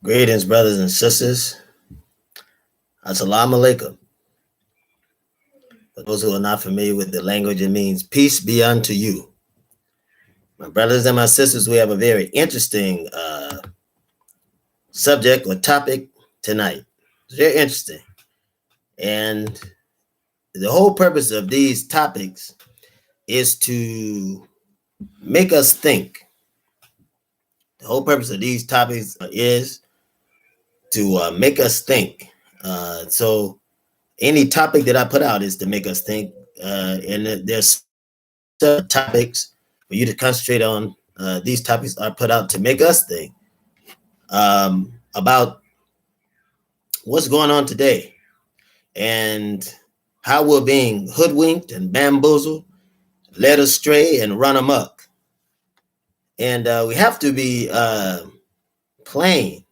Greetings, brothers and sisters. Assalamu alaikum. For those who are not familiar with the language, it means peace be unto you. My brothers and my sisters, we have a very interesting subject or topic tonight. It's very interesting. And the whole purpose of these topics is to make us think. The whole purpose of these topics is to make us think. So any topic that I put out is to make us think. And there's topics for you to concentrate on. These topics are put out to make us think about what's going on today and how we're being hoodwinked and bamboozled, led astray, and run amok. And we have to be plain.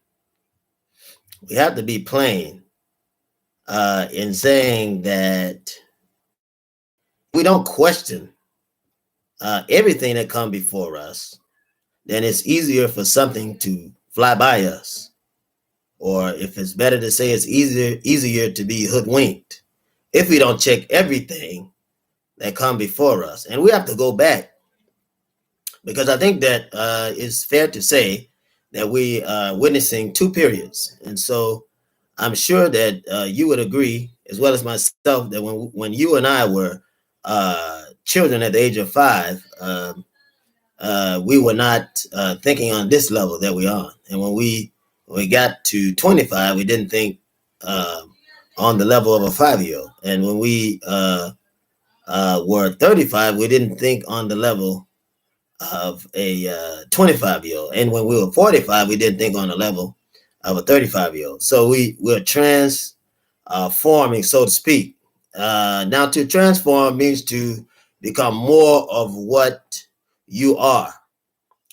We have to be plain in saying that we don't question everything that comes before us, then it's easier for something to fly by us. Or if it's better to say, it's easier to be hoodwinked if we don't check everything that comes before us. And we have to go back, because I think that it's fair to say that we are witnessing two periods. And so I'm sure that you would agree, as well as myself, that when you and I were children at the age of 5, we were not thinking on this level that we're on. And when we got to 25, we didn't think on the level of a 5-year-old. And when we were 35, we didn't think on the level of a 25-year-old. And when we were 45, we didn't think on the level of a 35-year-old. So we're transforming, so to speak. Now, to transform means to become more of what you are.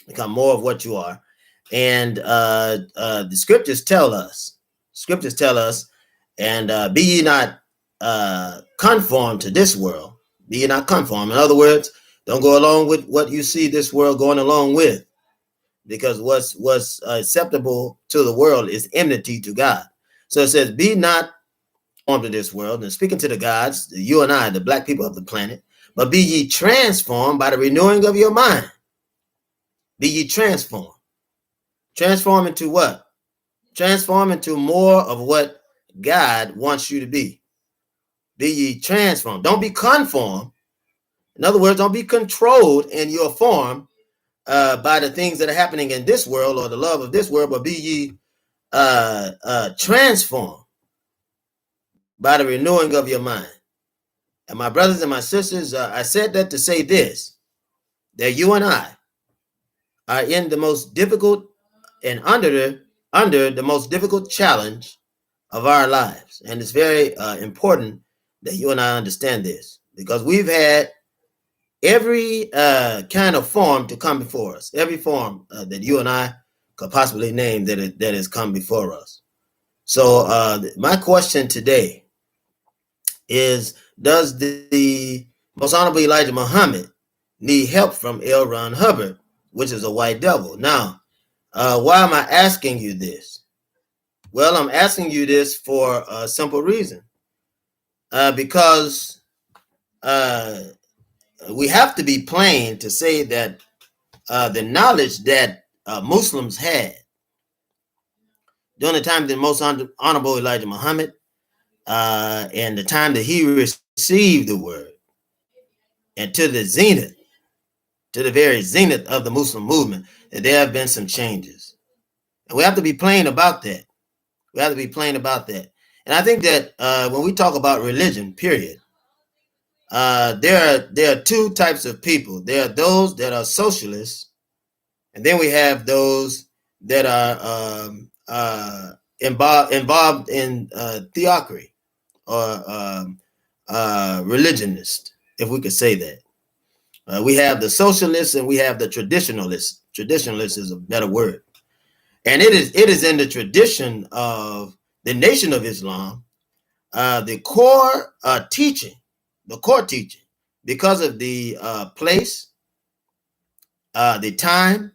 Become more of what you are. And the scriptures tell us, and be ye not conformed to this world. Be ye not conformed. In other words, don't go along with what you see this world going along with, because what's acceptable to the world is enmity to God. So it says, be not conformed to this world. And speaking to the gods, you and I, the black people of the planet, but be ye transformed by the renewing of your mind. Be ye transformed. Transform into what? Transform into more of what God wants you to be. Be ye transformed. Don't be conformed. In other words, don't be controlled in your form by the things that are happening in this world or the love of this world, but be ye transformed by the renewing of your mind. And my brothers and my sisters, I said that to say this, that you and I are in the most difficult and under the most difficult challenge of our lives. And it's very important that you and I understand this, because we've had every kind of form to come before us, every form that you and I could possibly name that has come before us. So my question today is, does the Most Honorable Elijah Muhammad need help from L. Ron Hubbard, which is a white devil? Now, why am I asking you this? Well, I'm asking you this for a simple reason. Because we have to be plain to say that the knowledge that Muslims had during the time of the Most Honorable Elijah Muhammad and the time that he received the word, and to the zenith, to the very zenith of the Muslim movement, that there have been some changes. And we have to be plain about that. We have to be plain about that. And I think that when we talk about religion, period, there are two types of people. There are those that are socialists, and then we have those that are involved in theocracy or religionist, if we could say that. We have the socialists and we have the traditionalists. Traditionalist is a better word. And it is in the tradition of the Nation of Islam, the core teaching, because of the place, the time,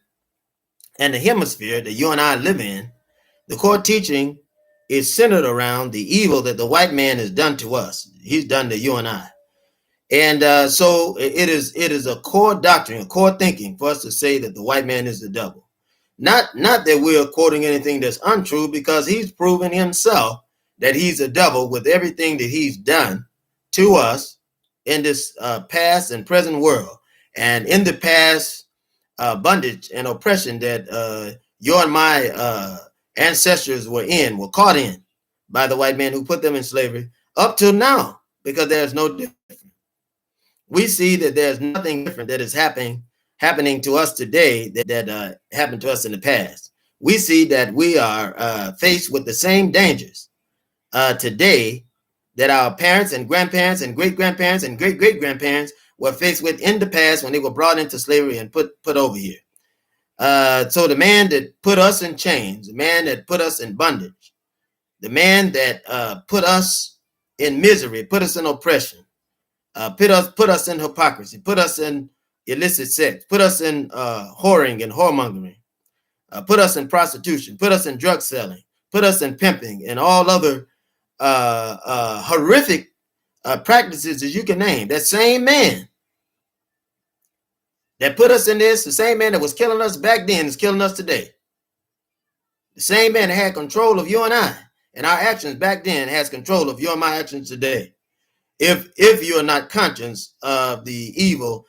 and the hemisphere that you and I live in, The core teaching is centered around the evil that the white man has done to us. He's done to you and I. And so it is a core doctrine, a core thinking for us to say that the white man is the devil. Not that we're quoting anything that's untrue, because he's proven himself that he's a devil with everything that he's done to us in this past and present world. And in the past, bondage and oppression that your and my ancestors were caught in by the white man who put them in slavery up till now, because there's no difference. We see that there's nothing different that is happening to us today that happened to us in the past. We see that we are faced with the same dangers today that our parents and grandparents and great-grandparents and great-great-grandparents were faced with in the past when they were brought into slavery and put over here. So the man that put us in chains, the man that put us in bondage, the man that put us in misery, put us in oppression, put us in hypocrisy, put us in illicit sex, put us in whoring and whoremongering, put us in prostitution, put us in drug selling, put us in pimping and all other horrific practices as you can name. That same man that put us in this, the same man that was killing us back then is killing us today. The same man that had control of you and I and our actions back then has control of your and my actions today. If you are not conscious of the evil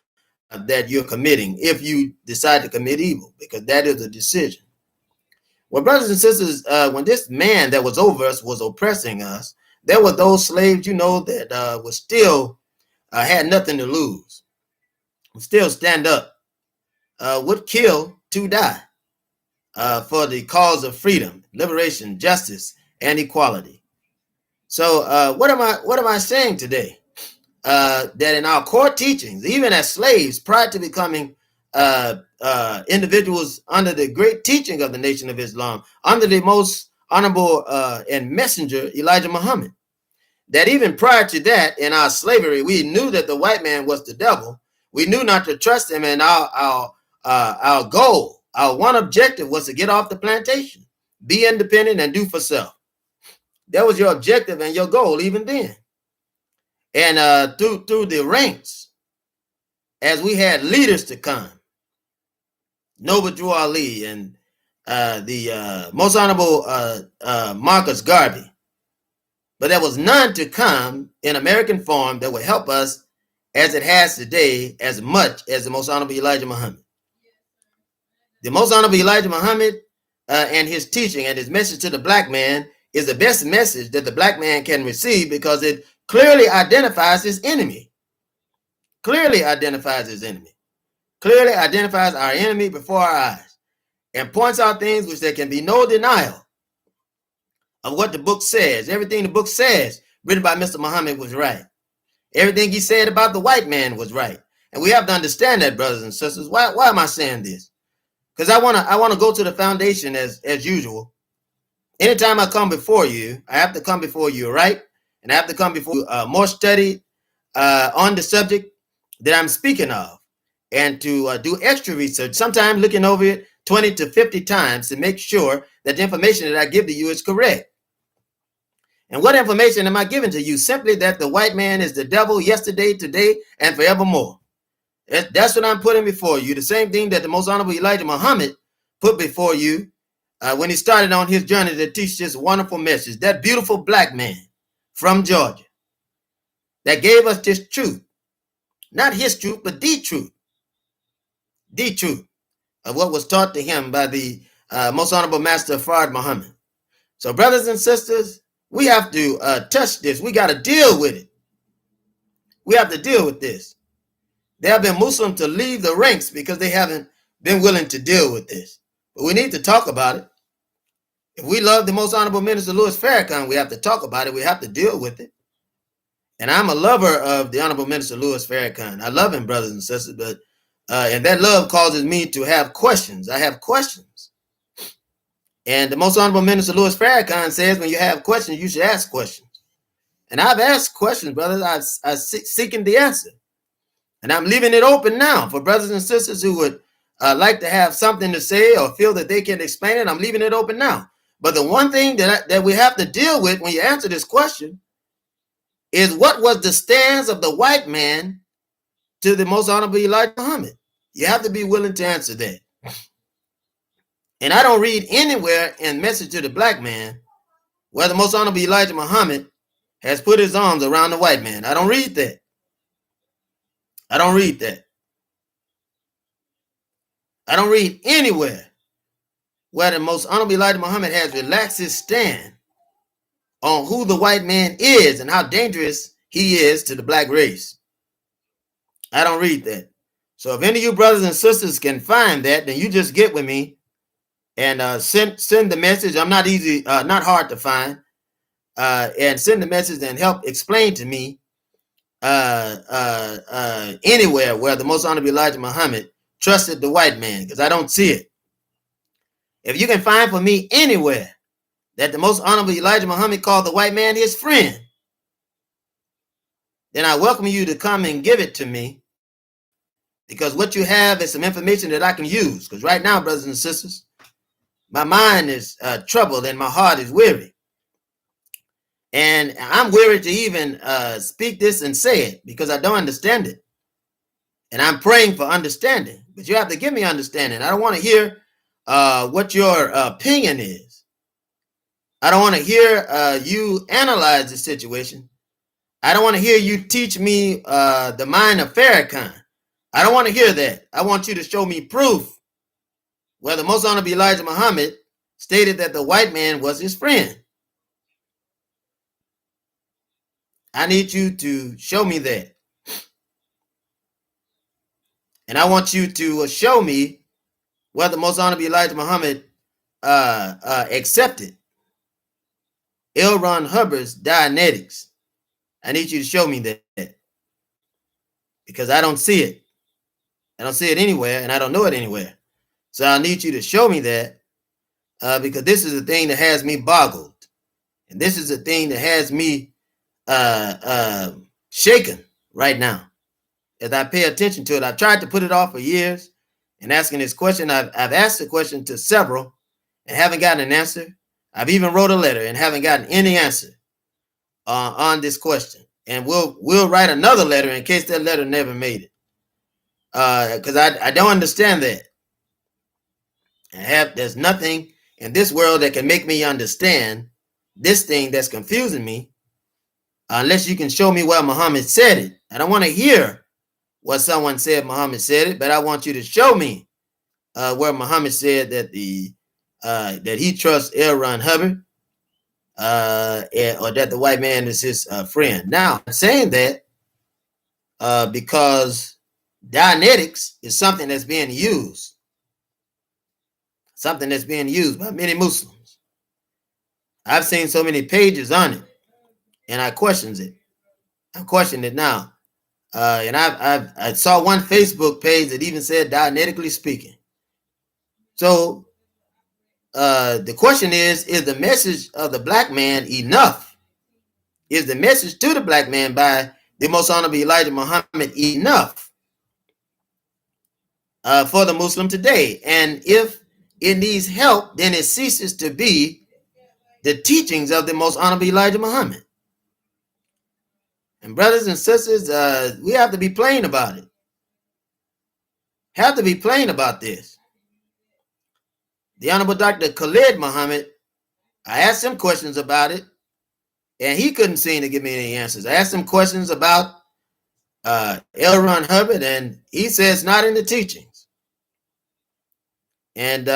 that you're committing, if you decide to commit evil, because that is a decision. Well, brothers and sisters, when this man that was over us was oppressing us, there were those slaves, that were still had nothing to lose, would still stand up, would kill to die for the cause of freedom, liberation, justice, and equality. So what am I saying today? That in our core teachings, even as slaves, prior to becoming individuals under the great teaching of the Nation of Islam, under the most honorable and messenger Elijah Muhammad, that even prior to that, in our slavery, we knew that the white man was the devil. We knew not to trust him, and our goal, our one objective, was to get off the plantation, be independent, and do for self. That was your objective and your goal even then. And through the ranks, as we had leaders to come, Noble Drew Ali and the most honorable Marcus Garvey, but there was none to come in American form that would help us as it has today, as much as the most honorable Elijah Muhammad. The most honorable Elijah Muhammad and his teaching and his message to the black man is the best message that the black man can receive, because it clearly identifies his enemy. Clearly identifies his enemy. Clearly identifies our enemy before our eyes, and points out things which there can be no denial of what the book says. Everything the book says, written by Mr. Muhammad, was right. Everything he said about the white man was right. And we have to understand that, brothers and sisters. Why am I saying this? Because I wanna go to the foundation as usual. Anytime I come before you, I have to come before you right, and I have to come before you more studied on the subject that I'm speaking of, and to do extra research, sometimes looking over it 20 to 50 times to make sure that the information that I give to you is correct. And what information am I giving to you? Simply that the white man is the devil yesterday, today, and forevermore. That's what I'm putting before you. The same thing that the most honorable Elijah Muhammad put before you when he started on his journey to teach this wonderful message. That beautiful black man from Georgia that gave us this truth. Not his truth, but the truth. The truth of what was taught to him by the most honorable master Farrakhan Muhammad. So brothers and sisters, we have to touch this. We got to deal with it. We have to deal with this. There have been Muslims to leave the ranks because they haven't been willing to deal with this. But we need to talk about it. If we love the most honorable minister Louis Farrakhan, we have to talk about it. We have to deal with it. And I'm a lover of the honorable minister Louis Farrakhan. I love him, brothers and sisters, but and that love causes me to have questions. I have questions. And the most honorable minister Louis Farrakhan says when you have questions, you should ask questions. And I've asked questions, brothers. I'm seeking the answer. And I'm leaving it open now for brothers and sisters who would like to have something to say or feel that they can explain it. I'm leaving it open now. But the one thing that we have to deal with when you answer this question is, what was the stance of the white man to the most honorable Elijah Muhammad? You have to be willing to answer that. And I don't read anywhere in Message to the Black Man where the most honorable Elijah Muhammad has put his arms around the white man. I don't read that. I don't read that. I don't read anywhere where the most honorable Elijah Muhammad has relaxed his stand on who the white man is and how dangerous he is to the black race. I don't read that. So if any of you brothers and sisters can find that, then you just get with me and send the message. I'm not not hard to find. And send the message and help explain to me anywhere where the most honorable Elijah Muhammad trusted the white man, because I don't see it. If you can find for me anywhere that the most honorable Elijah Muhammad called the white man his friend, then I welcome you to come and give it to me, because what you have is some information that I can use. Because right now, brothers and sisters, my mind is troubled and my heart is weary. And I'm weary to even speak this and say it, because I don't understand it. And I'm praying for understanding. But you have to give me understanding. I don't want to hear what your opinion is. I don't want to hear you analyze the situation. I don't want to hear you teach me the mind of Farrakhan. I don't want to hear that. I want you to show me proof where the most honorable Elijah Muhammad stated that the white man was his friend. I need you to show me that. And I want you to show me where the most honorable Elijah Muhammad accepted L. Ron Hubbard's Dianetics. I need you to show me that, because I don't see it. I don't see it anywhere, and I don't know it anywhere. So I need you to show me that, because this is the thing that has me boggled. And this is the thing that has me shaken right now as I pay attention to it. I've tried to put it off for years and asking this question. I've asked the question to several and haven't gotten an answer. I've even wrote a letter and haven't gotten any answer on this question. And we'll write another letter in case that letter never made it. Because I don't understand that. There's nothing in this world that can make me understand this thing that's confusing me, unless you can show me where Muhammad said it. I don't want to hear what someone said Muhammad said it, but I want you to show me where Muhammad said that that he trusts L. Ron Hubbard, or that the white man is his friend. Now, I'm saying that because Dianetics is something that's being used. Something that's being used by many Muslims. I've seen so many pages on it, and I questioned it. I questioned it now. And I saw one Facebook page that even said Dianetically speaking. So the question is the message of the black man enough? Is the message to the black man by the most honorable Elijah Muhammad enough for the Muslim today? And if it needs help, then it ceases to be the teachings of the most honorable Elijah Muhammad. And brothers and sisters, we have to be plain about it. Have to be plain about this. The Honorable Dr. Khalid Muhammad, I asked him questions about it, and he couldn't seem to give me any answers. I asked him questions about L. Ron Hubbard, and he says not in the teachings. And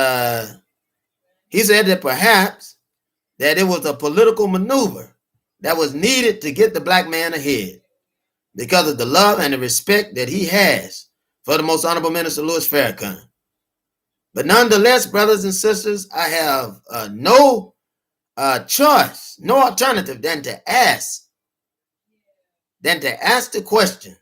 he said that perhaps that it was a political maneuver that was needed to get the black man ahead because of the love and the respect that he has for the most honorable Minister Louis Farrakhan. But nonetheless, brothers and sisters, I have no choice, no alternative than to ask the question,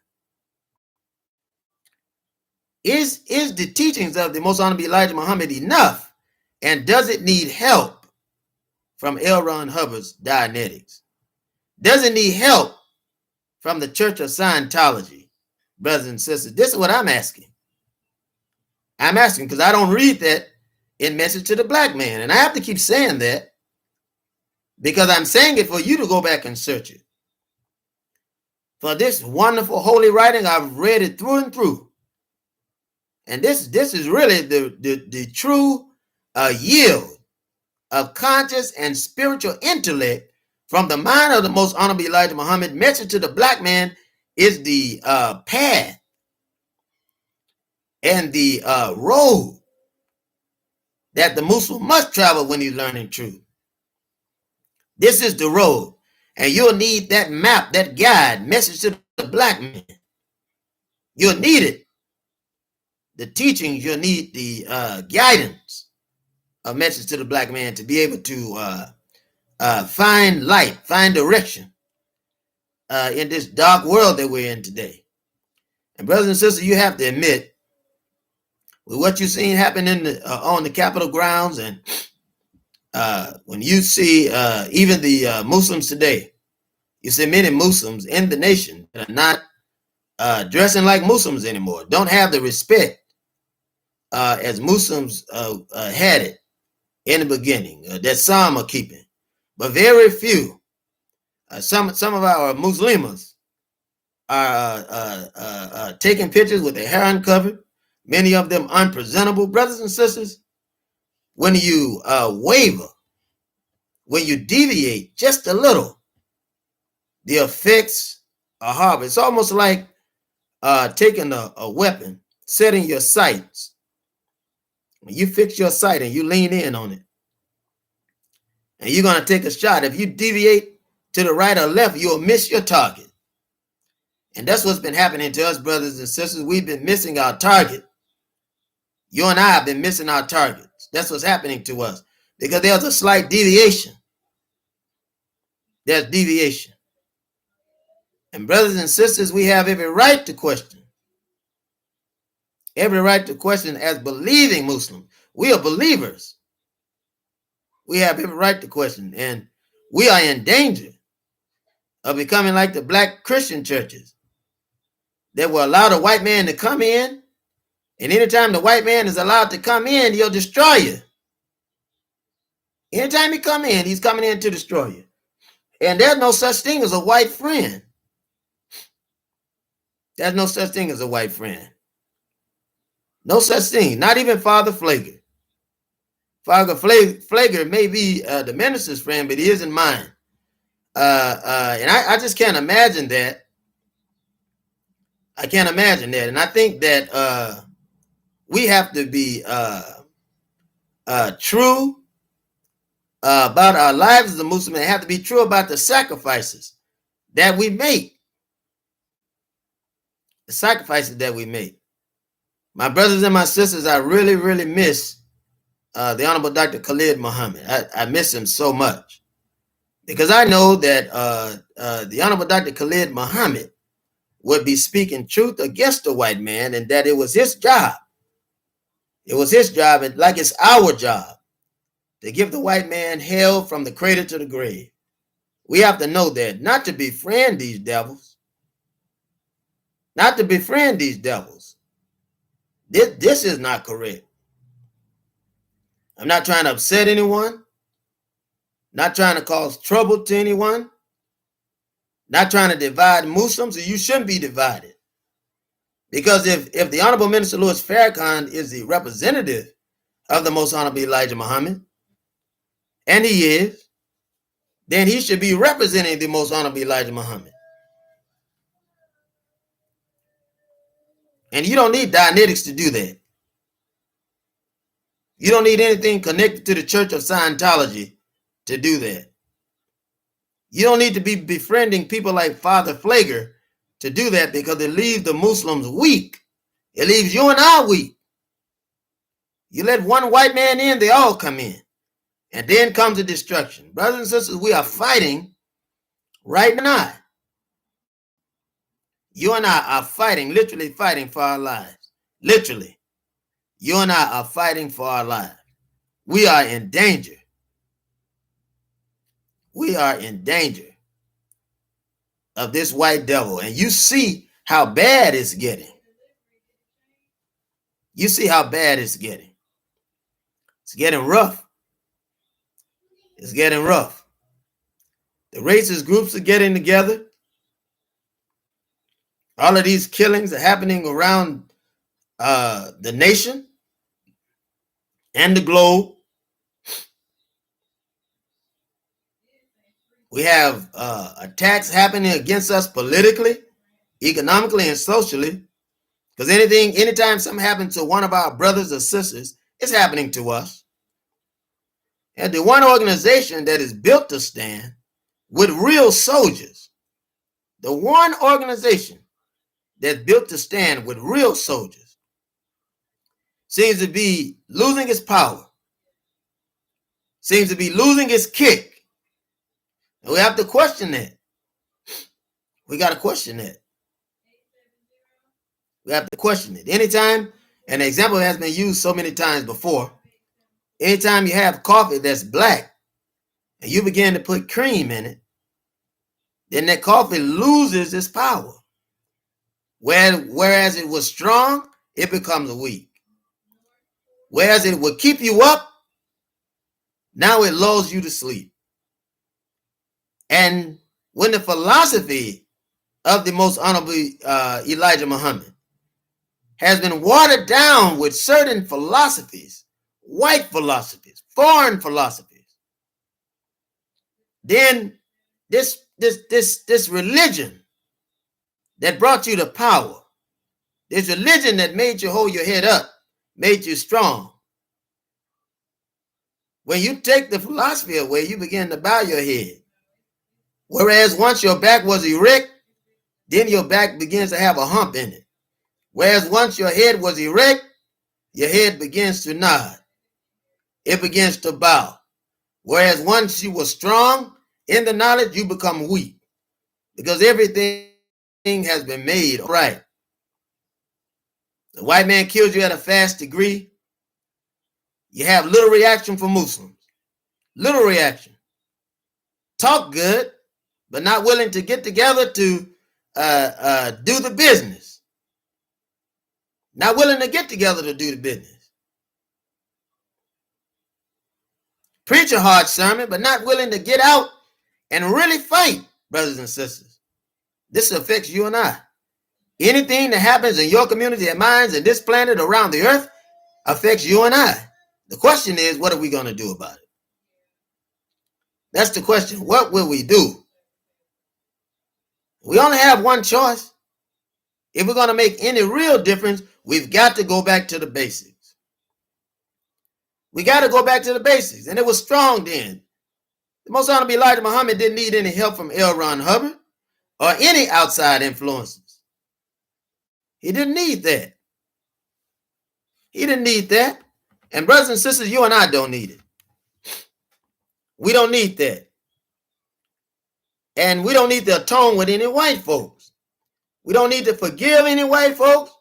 is the teachings of the most honorable Elijah Muhammad enough? And does it need help from L. Ron Hubbard's Dianetics? Does it need help from the Church of Scientology? Brothers and sisters, this is what I'm asking. I'm asking because I don't read that in Message to the Black Man. And I have to keep saying that because I'm saying it for you to go back and search it. For this wonderful holy writing, I've read it through and through. And this is really the true yield of conscious and spiritual intellect from the mind of the most honorable Elijah Muhammad. Message to the black man is the path and the road that the Muslim must travel when he's learning truth. This is the road. And you'll need that map, that guide, message to the black man. You'll need it. The teachings, you'll need the guidance of message to the black man to be able to find light, find direction in this dark world that we're in today. And brothers and sisters, you have to admit, with what you've seen happen in on the Capitol grounds, and when you see even the Muslims today, you see many Muslims in the nation that are not dressing like Muslims anymore, don't have the respect as Muslims had it in the beginning, that some are keeping, but very few. Some of our Muslims are taking pictures with their hair uncovered, many of them unpresentable. Brothers and sisters, when you waver, when you deviate just a little, the effects are horrible. It's almost like taking a weapon, setting your sights. When you fix your sight and you lean in on it, and you're going to take a shot, if you deviate to the right or left, you'll miss your target. And that's what's been happening to us, brothers and sisters. We've been missing our target. You and I have been missing our targets. That's what's happening to us, because there's a slight deviation. There's deviation. And brothers and sisters, we have every right to question. Every right to question as believing Muslims. We are believers. We have every right to question. And we are in danger of becoming like the black Christian churches that will allow the white man to come in. And anytime the white man is allowed to come in, he'll destroy you. Anytime he come in, he's coming in to destroy you. And there's no such thing as a white friend. There's no such thing as a white friend. No such thing. Not even Father Flager. Father Flager may be the minister's friend, but he isn't mine. And I just can't imagine that. I can't imagine that. And I think that we have to be true about our lives as a Muslim, and have to be true about the sacrifices that we make. The sacrifices that we make. My brothers and my sisters, I really, really miss the Honorable Dr. Khalid Muhammad. I miss him so much, because I know that the Honorable Dr. Khalid Muhammad would be speaking truth against the white man, and that it was his job. It was his job, and like it's our job, to give the white man hell from the cradle to the grave. We have to know that, not to befriend these devils. Not to befriend these devils. This is not correct. I'm not trying to upset anyone. Not trying to cause trouble to anyone. Not trying to divide Muslims, and you shouldn't be divided. Because if the Honorable Minister Louis Farrakhan is the representative of the Most Honorable Elijah Muhammad, and he is, then he should be representing the Most Honorable Elijah Muhammad. And you don't need Dianetics to do that. You don't need anything connected to the Church of Scientology to do that. You don't need to be befriending people like Father Flager to do that, because it leaves the Muslims weak. It leaves you and I weak. You let one white man in, they all come in. And then comes the destruction. Brothers and sisters, we are fighting right now. You and I are fighting, literally fighting for our lives. Literally. You and I are fighting for our lives. We are in danger. We are in danger of this white devil. And you see how bad it's getting. You see how bad it's getting. It's getting rough. It's getting rough. The racist groups are getting together. All of these killings are happening around the nation and the globe. We have attacks happening against us politically, economically, and socially. Because anytime something happens to one of our brothers or sisters, it's happening to us. And the one organization that is built to stand with real soldiers, the one organization that's built to stand with real soldiers, seems to be losing its power, seems to be losing its kick. And we have to question that. We got to question that. We have to question it. Anytime, an example has been used so many times before, anytime you have coffee that's black and you begin to put cream in it, then that coffee loses its power. Whereas it was strong, it becomes weak. Whereas it would keep you up, now it lulls you to sleep. And when the philosophy of the most honorable Elijah Muhammad has been watered down with certain philosophies, white philosophies, foreign philosophies, then this religion that brought you to power, this religion that made you hold your head up, made you strong, when you take the philosophy away, you begin to bow your head. Whereas once your back was erect, then your back begins to have a hump in it. Whereas once your head was erect, your head begins to nod. It begins to bow. Whereas once you were strong in the knowledge, you become weak. Because everything has been made right. The white man kills you at a fast degree. You have little reaction from Muslims. Little reaction. Talk good, but not willing to get together to do the business. Not willing to get together to do the business. Preach a hard sermon, but not willing to get out and really fight, brothers and sisters. This affects you and I. Anything that happens in your community and mine and this planet around the earth affects you and I. The question is, what are we going to do about it? That's the question. What will we do? We only have one choice. If we're going to make any real difference, we've got to go back to the basics. We got to go back to the basics. And it was strong then. The Most Honorable Elijah Muhammad didn't need any help from L. Ron Hubbard or any outside influences. He didn't need that. He didn't need that. And brothers and sisters, you and I don't need it. We don't need that. And we don't need to atone with any white folks. We don't need to forgive any white folks.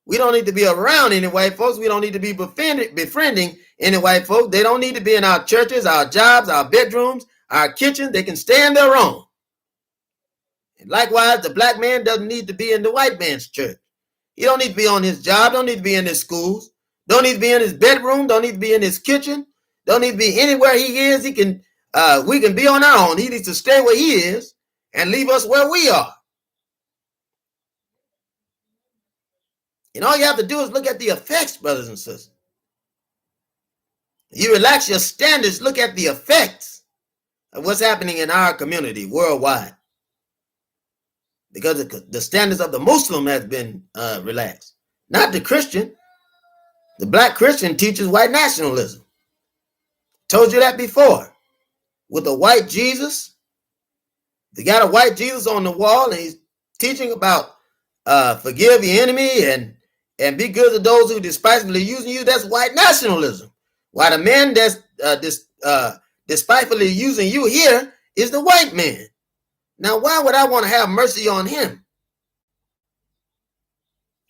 We don't need to be around any white folks. We don't need to be befriending any white folks. They don't need to be in our churches, our jobs, our bedrooms, our kitchens. They can stay in their own. And likewise, the black man doesn't need to be in the white man's church. He don't need to be on his job, don't need to be in his schools, don't need to be in his bedroom, don't need to be in his kitchen, don't need to be anywhere he is. We can be on our own. He needs to stay where he is and leave us where we are. And all you have to do is look at the effects, brothers and sisters. You relax your standards, look at the effects of what's happening in our community worldwide. Because the standards of the Muslim has been relaxed. Not the Christian. The black Christian teaches white nationalism. Told you that before. With a white Jesus. They got a white Jesus on the wall and he's teaching about forgive your enemy and be good to those who despitefully using you. That's white nationalism. While the man that's despitefully using you here is the white man. Now, why would I want to have mercy on him?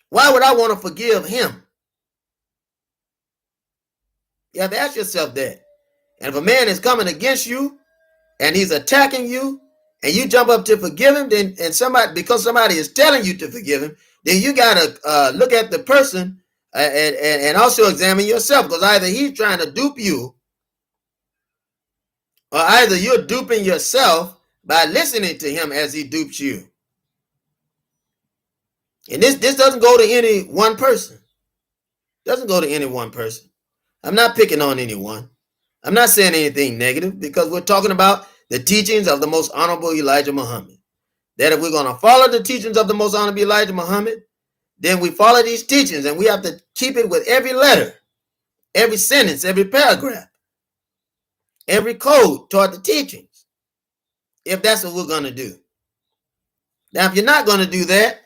Why would I want to forgive him? You have to ask yourself that. And if a man is coming against you and he's attacking you and you jump up to forgive him, then because somebody is telling you to forgive him, then you got to look at the person and also examine yourself, because either he's trying to dupe you or either you're duping yourself by listening to him as he dupes you. And this doesn't go to any one person. Doesn't go to any one person. I'm not picking on anyone. I'm not saying anything negative because we're talking about the teachings of the most honorable Elijah Muhammad. That if we're going to follow the teachings of the most honorable Elijah Muhammad, then we follow these teachings and we have to keep it with every letter, every sentence, every paragraph, every code toward the teachings, if that's what we're going to do. Now, if you're not going to do that,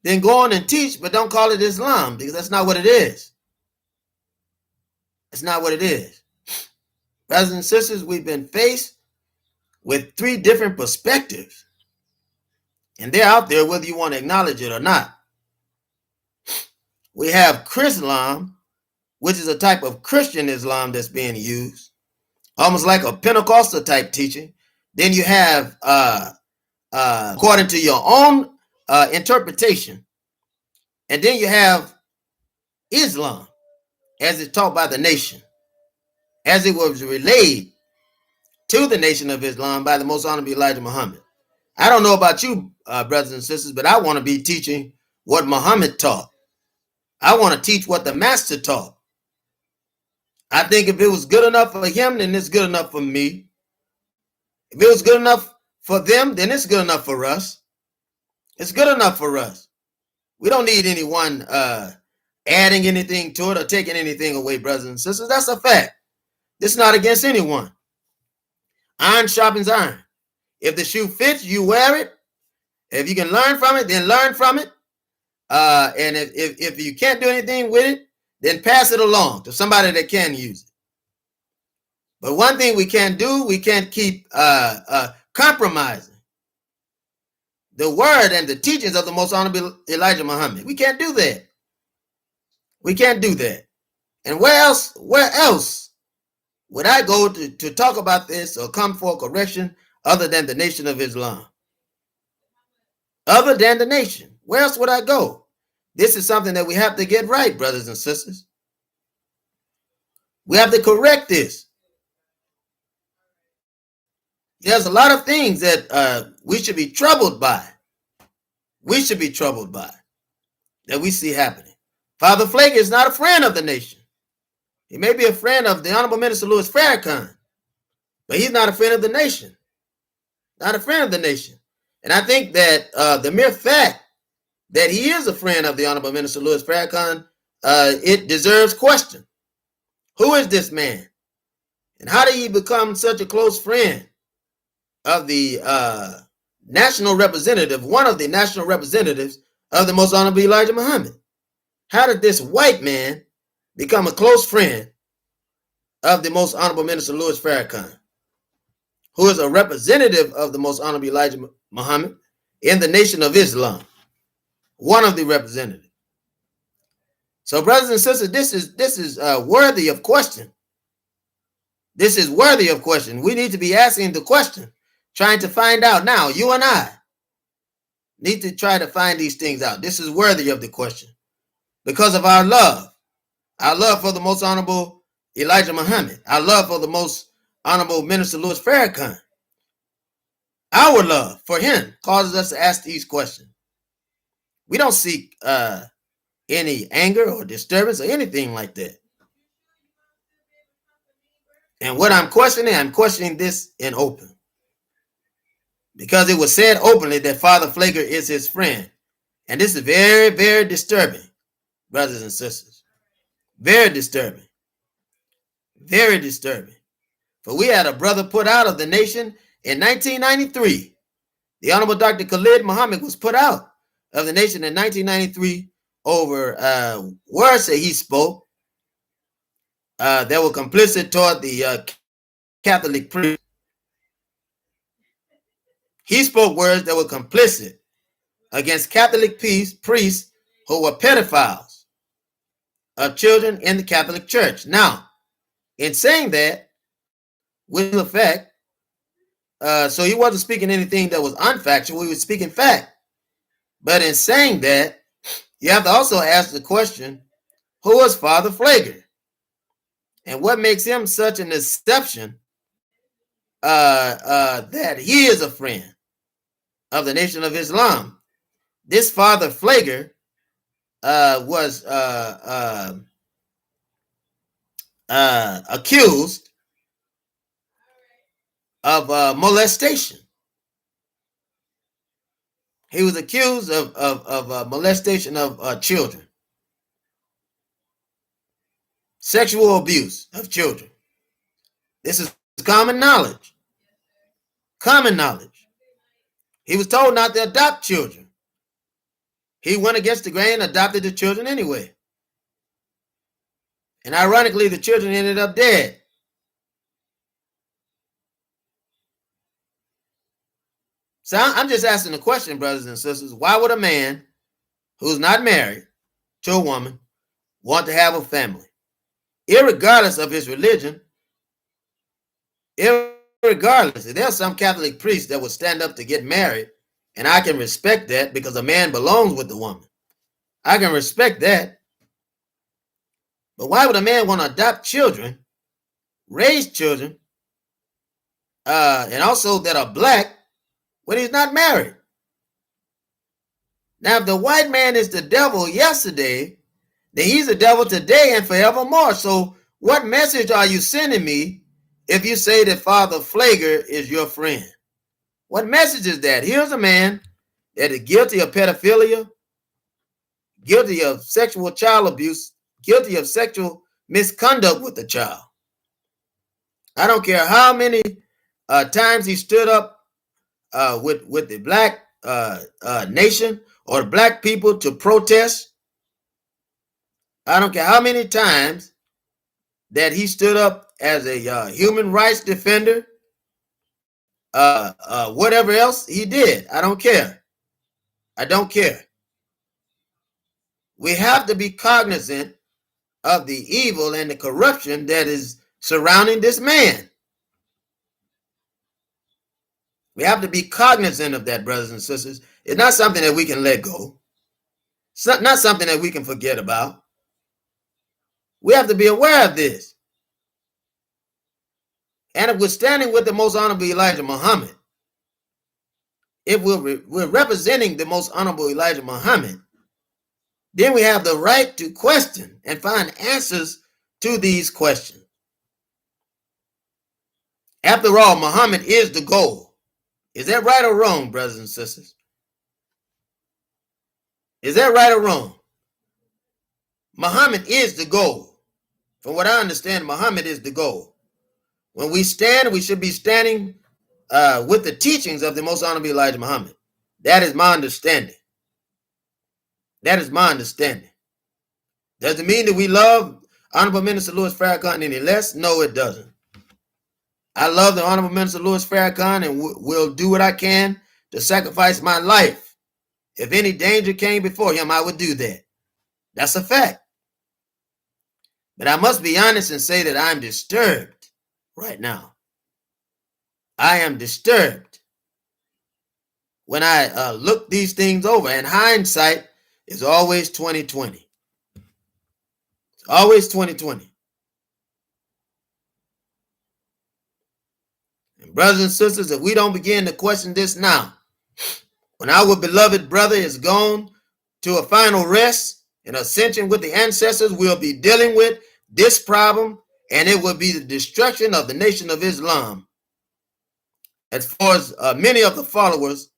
then go on and teach, but don't call it Islam because that's not what it is. It's not what it is. Brothers and sisters, we've been faced with three different perspectives, and they're out there whether you want to acknowledge it or not. We have Chrislam, which is a type of Christian Islam that's being used, almost like a Pentecostal type teaching. Then you have, according to your own interpretation, and then you have Islam as it's taught by the nation, as it was relayed to the nation of Islam by the most honorable Elijah Muhammad. I don't know about you, brothers and sisters, but I want to be teaching what Muhammad taught. I want to teach what the master taught. I think if it was good enough for him, then it's good enough for me. If it was good enough for them, then it's good enough for us. It's good enough for us. We don't need anyone adding anything to it or taking anything away, brothers and sisters. That's a fact. This is not against anyone. Iron sharpens iron. If the shoe fits, you wear it. If you can learn from it, then learn from it. And if you can't do anything with it, then pass it along to somebody that can use it. But one thing we can't do, we can't keep compromising the word and the teachings of the most honorable Elijah Muhammad. We can't do that. We can't do that. And where else would I go to talk about this or come for correction other than the nation of Islam? Other than the nation. Where else would I go? This is something that we have to get right, brothers and sisters. We have to correct this. There's a lot of things that we should be troubled by. We should be troubled by that we see happening. Father Flake is not a friend of the nation. He may be a friend of the Honorable Minister Louis Farrakhan, but he's not a friend of the nation. Not a friend of the nation. And I think that the mere fact that he is a friend of the Honorable Minister Louis Farrakhan, it deserves question. Who is this man? And how did he become such a close friend of the national representative, one of the national representatives of the most honorable Elijah Muhammad? How did this white man become a close friend of the most honorable Minister Louis Farrakhan, who is a representative of the most honorable Elijah Muhammad in the nation of Islam? One of the representatives. So, brothers and sisters, this is worthy of question. This is worthy of question. We need to be asking the question, trying to find out. Now, you and I need to try to find these things out. This is worthy of the question because of our love for the most honorable Elijah Muhammad, our love for the most honorable Minister Louis Farrakhan. Our love for him causes us to ask these questions. We don't seek any anger or disturbance or anything like that. And what I'm questioning this in open. Because it was said openly that Father Flaker is his friend. And this is very, very disturbing, brothers and sisters. Very disturbing. Very disturbing. For we had a brother put out of the nation in 1993. The Honorable Dr. Khalid Muhammad was put out of the nation in 1993 over words that he spoke that were complicit toward the Catholic priest. He spoke words that were complicit against Catholic priests who were pedophiles of children in the Catholic Church. Now, in saying that, with effect, so he wasn't speaking anything that was unfactual, he was speaking fact. But in saying that, you have to also ask the question, who is Father Flager? And what makes him such an exception that he is a friend of the Nation of Islam. This Father Flager was accused of molestation. He was accused of molestation of children, sexual abuse of children. This is common knowledge. Common knowledge. He was told not to adopt children. He went against the grain, adopted the children anyway. And ironically, the children ended up dead. So I'm just asking the question, brothers and sisters, why would a man who's not married to a woman want to have a family? Irregardless of his religion, irregardless, there's some Catholic priest that would stand up to get married, and I can respect that because a man belongs with the woman. I can respect that. But why would a man want to adopt children, raise children, and also that are black when he's not married? Now, if the white man is the devil yesterday, then he's the devil today and forevermore. So what message are you sending me if you say that Father Flager is your friend? What message is that? Here's a man that is guilty of pedophilia, guilty of sexual child abuse, guilty of sexual misconduct with the child. I don't care how many times he stood up with the black nation or black people to protest. I don't care how many times that he stood up as a human rights defender, whatever else he did. I don't care. I don't care. We have to be cognizant of the evil and the corruption that is surrounding this man. We have to be cognizant of that, brothers and sisters. It's not something that we can let go. It's not something that we can forget about. We have to be aware of this. And if we're standing with the most honorable Elijah Muhammad, if we're representing the most honorable Elijah Muhammad, then we have the right to question and find answers to these questions. After all, Muhammad is the goal. Is that right or wrong, brothers and sisters? Is that right or wrong? Muhammad is the goal. From what I understand, Muhammad is the goal. When we stand, we should be standing with the teachings of the most honorable Elijah Muhammad. That is my understanding. That is my understanding. Does it mean that we love Honorable Minister Louis Farrakhan any less? No, it doesn't. I love the Honorable Minister Louis Farrakhan and will do what I can to sacrifice my life. If any danger came before him, I would do that. That's a fact. But I must be honest and say that I'm disturbed right now. I am disturbed when I look these things over. And hindsight is always 20/20. It's always 20/20. And brothers and sisters, if we don't begin to question this now, when our beloved brother is gone to a final rest and ascension with the ancestors, we'll be dealing with this problem, and it will be the destruction of the Nation of Islam as far as many of the followers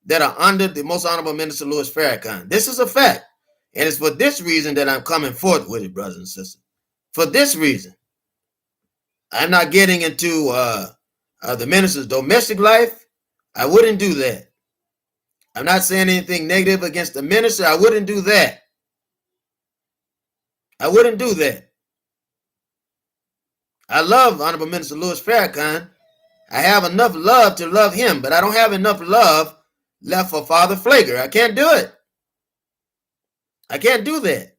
that are under the most honorable Minister Louis Farrakhan. This is a fact. And it's for this reason that I'm coming forth with it, brothers and sisters. For this reason. I'm not getting into the minister's domestic life. I wouldn't do that. I'm not saying anything negative against the minister. I wouldn't do that. I wouldn't do that. I love Honorable Minister Louis Farrakhan. I have enough love to love him, but I don't have enough love left for Father Flager. I can't do it. I can't do that.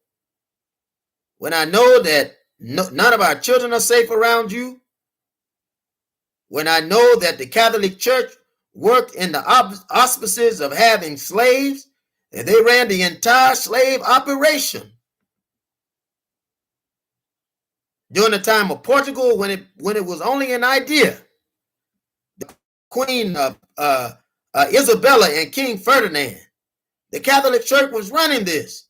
When I know that none of our children are safe around you, when I know that the Catholic Church worked in the auspices of having slaves, and they ran the entire slave operation during the time of Portugal when it was only an idea. Queen Isabella and King Ferdinand. The Catholic Church was running this.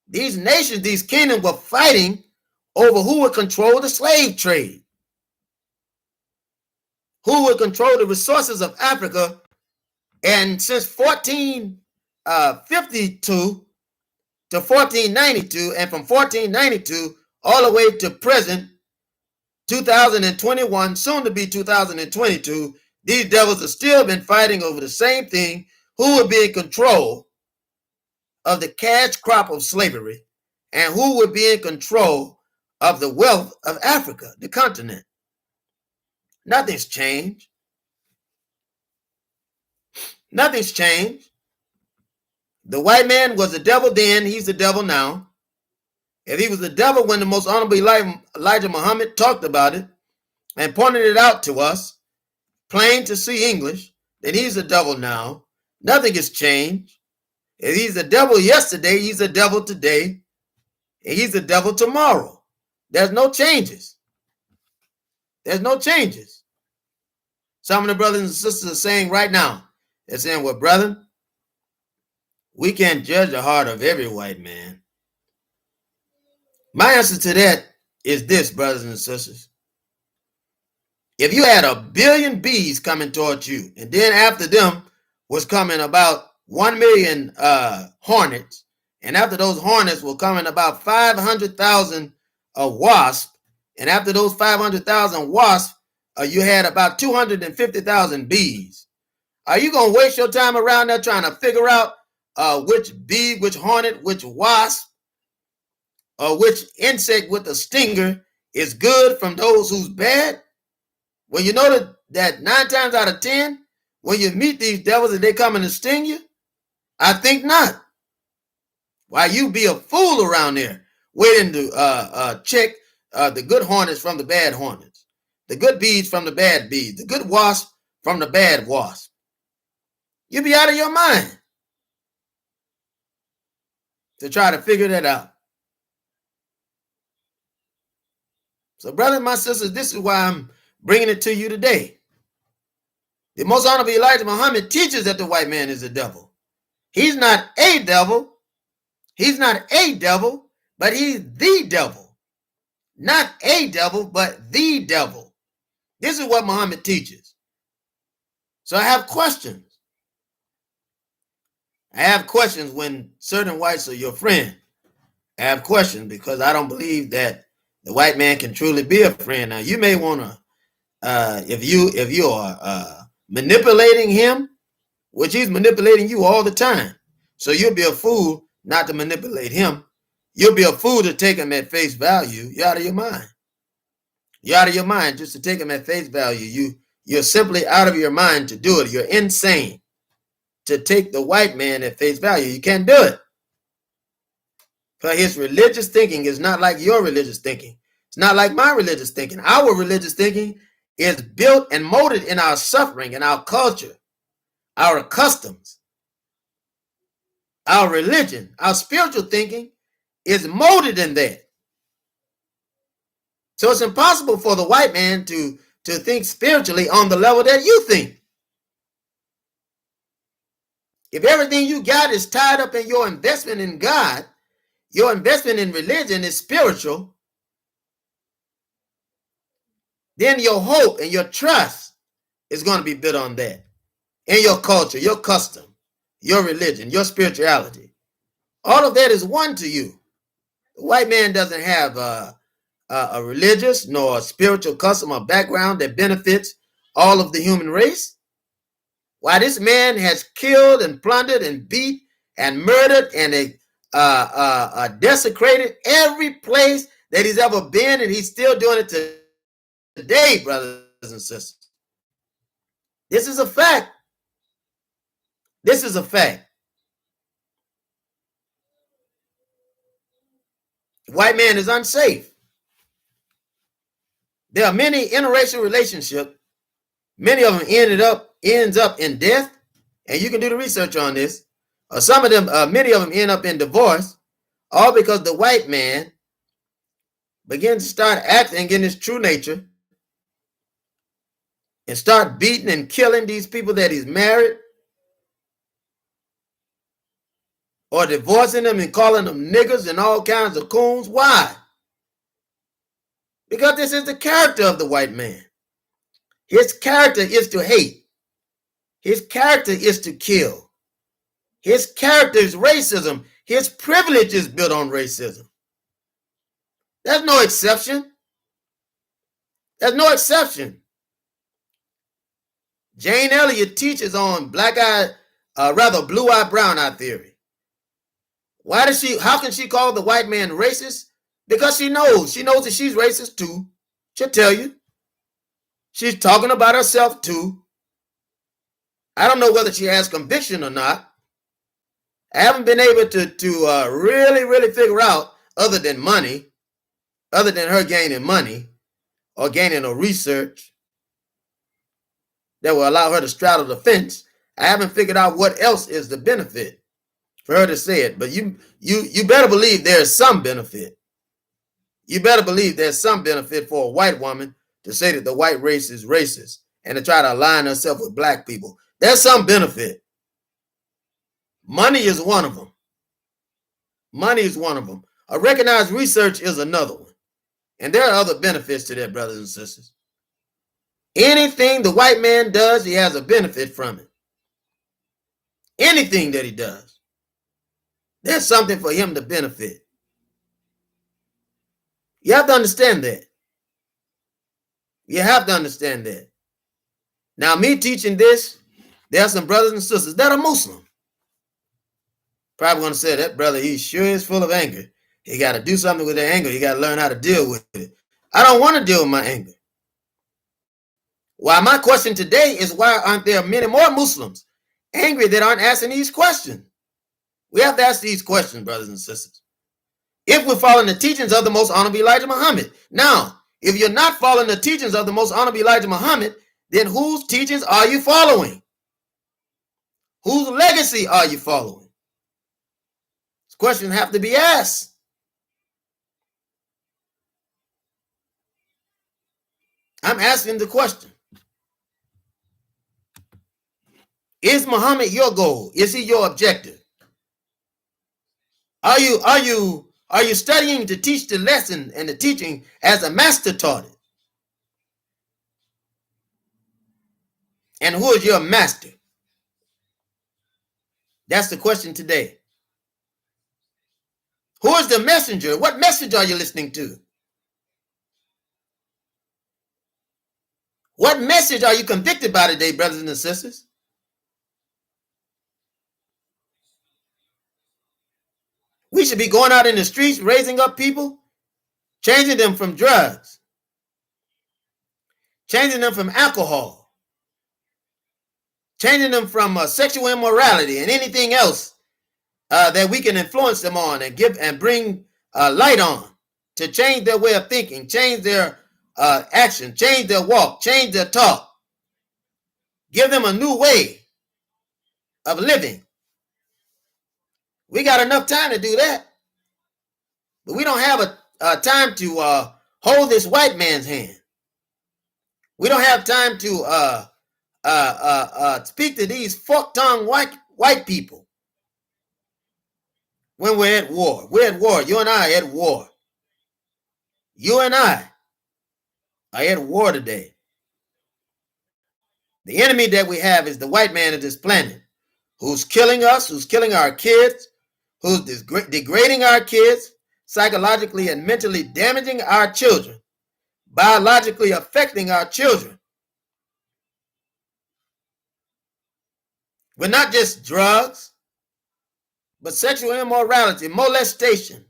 These nations, these kingdoms were fighting over who would control the slave trade, who would control the resources of Africa. And since 1452 to 1492, and from 1492 all the way to present 2021, soon to be 2022, these devils have still been fighting over the same thing: who would be in control of the cash crop of slavery, and who would be in control of the wealth of Africa, the continent. Nothing's changed. Nothing's changed. The white man was the devil then, he's the devil now. If he was the devil when the most honorable Elijah Muhammad talked about it and pointed it out to us, plain to see English, then he's the devil now. Nothing has changed. If he's the devil yesterday, he's the devil today, and he's the devil tomorrow. There's no changes. There's no changes. Some of the brothers and sisters are saying right now, they're saying, well, brother, we can't judge the heart of every white man. My answer to that is this, brothers and sisters. If you had 1 billion bees coming towards you, and then after them was coming about 1 million hornets, and after those hornets were coming about 500,000 wasps, and after those 500,000 wasps, you had about 250,000 bees. Are you going to waste your time around there trying to figure out which bee, which hornet, which wasp, or which insect with a stinger is good from those who's bad? When you know that 9 times out of 10, when you meet these devils and they coming to sting you? I think not. Why, you be a fool around there waiting to check the good hornets from the bad hornets, the good bees from the bad bees, the good wasp from the bad wasp. You be out of your mind to try to figure that out. So, brothers and my sisters, this is why I'm bringing it to you today. The most honorable Elijah Muhammad teaches that the white man is the devil. He's not a devil. He's not a devil, but he's the devil. Not a devil, but the devil. This is what Muhammad teaches. So I have questions. I have questions when certain whites are your friend. I have questions because I don't believe that the white man can truly be a friend. Now, you may want to, if you are manipulating him, which he's manipulating you all the time. So you'll be a fool not to manipulate him. You'll be a fool to take him at face value. You're out of your mind. You're out of your mind just to take him at face value. You're simply out of your mind to do it. You're insane to take the white man at face value. You can't do it. But his religious thinking is not like your religious thinking. It's not like my religious thinking. Our religious thinking is built and molded in our suffering and our culture, our customs, our religion. Our spiritual thinking is molded in that. So it's impossible for the white man to think spiritually on the level that you think. If everything you got is tied up in your investment in God, your investment in religion is spiritual, then your hope and your trust is going to be built on that. And your culture, your custom, your religion, your spirituality. All of that is one to you. The white man doesn't have a religious nor a spiritual custom or background that benefits all of the human race. Why, this man has killed and plundered and beat and murdered and desecrated every place that he's ever been, and he's still doing it today, brothers and sisters. This is a fact. This is a fact. The white man is unsafe. There are many interracial relationships. Many of them ends up in death, and you can do the research on this. Some of them, many of them end up in divorce, all because the white man begins to start acting in his true nature and start beating and killing these people that he's married, or divorcing them and calling them niggers and all kinds of coons? Why? Because this is the character of the white man. His character is to hate. His character is to kill. His character is racism. His privilege is built on racism. There's no exception. There's no exception. Jane Elliott teaches on blue-eye, brown-eye theory. How can she call the white man racist? Because she knows that she's racist too. She'll tell you. She's talking about herself too. I don't know whether she has conviction or not. I haven't been able to really figure out, other than money, other than her gaining money or gaining a research that will allow her to straddle the fence. I haven't figured out what else is the benefit for her to say it. But you better believe there's some benefit. You better believe there's some benefit for a white woman to say that the white race is racist and to try to align herself with black people. There's some benefit. Money is one of them. Money is one of them. A recognized research is another one. And there are other benefits to that, brothers and sisters. Anything the white man does, he has a benefit from it. Anything that he does, there's something for him to benefit. You have to understand that. You have to understand that. Now, me teaching this, there are some brothers and sisters that are Muslim. Probably going to say, that brother, he sure is full of anger. He got to do something with that anger. He got to learn how to deal with it. I don't want to deal with my anger. Why, my question today is, why aren't there many more Muslims angry that aren't asking these questions? We have to ask these questions, brothers and sisters. If we're following the teachings of the most honorable Elijah Muhammad. Now, if you're not following the teachings of the most honorable Elijah Muhammad, then whose teachings are you following? Whose legacy are you following? These questions have to be asked. I'm asking the question. Is Muhammad your goal? Is he your objective? Are you studying to teach the lesson and the teaching as a master taught it? And who is your master? That's the question today. Who is the messenger? What message are you listening to? What message are you convicted by today, brothers and sisters? We should be going out in the streets, raising up people, changing them from drugs, changing them from alcohol, changing them from sexual immorality and anything else that we can influence them on and give and bring light on to change their way of thinking, change their action, change their walk, change their talk, give them a new way of living. We got enough time to do that, but we don't have a time to hold this white man's hand. We don't have time to speak to these fork-tongued white people when we're at war. We're at war. You and I are at war. You and I are at war today. The enemy that we have is the white man of this planet, who's killing us, who's killing our kids, who's degrading our kids, psychologically and mentally damaging our children, biologically affecting our children. But not just drugs, but sexual immorality, molestation,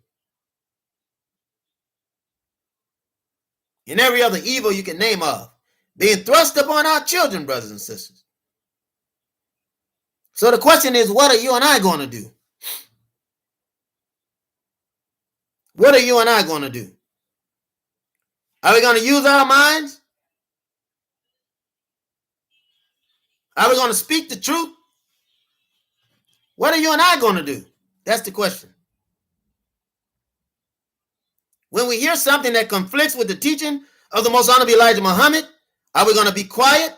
and every other evil you can name of being thrust upon our children, brothers and sisters. So the question is, what are you and I going to do? What are you and I going to do? Are we going to use our minds? Are we going to speak the truth? What are you and I going to do? That's the question. When we hear something that conflicts with the teaching of the most honorable Elijah Muhammad, are we going to be quiet?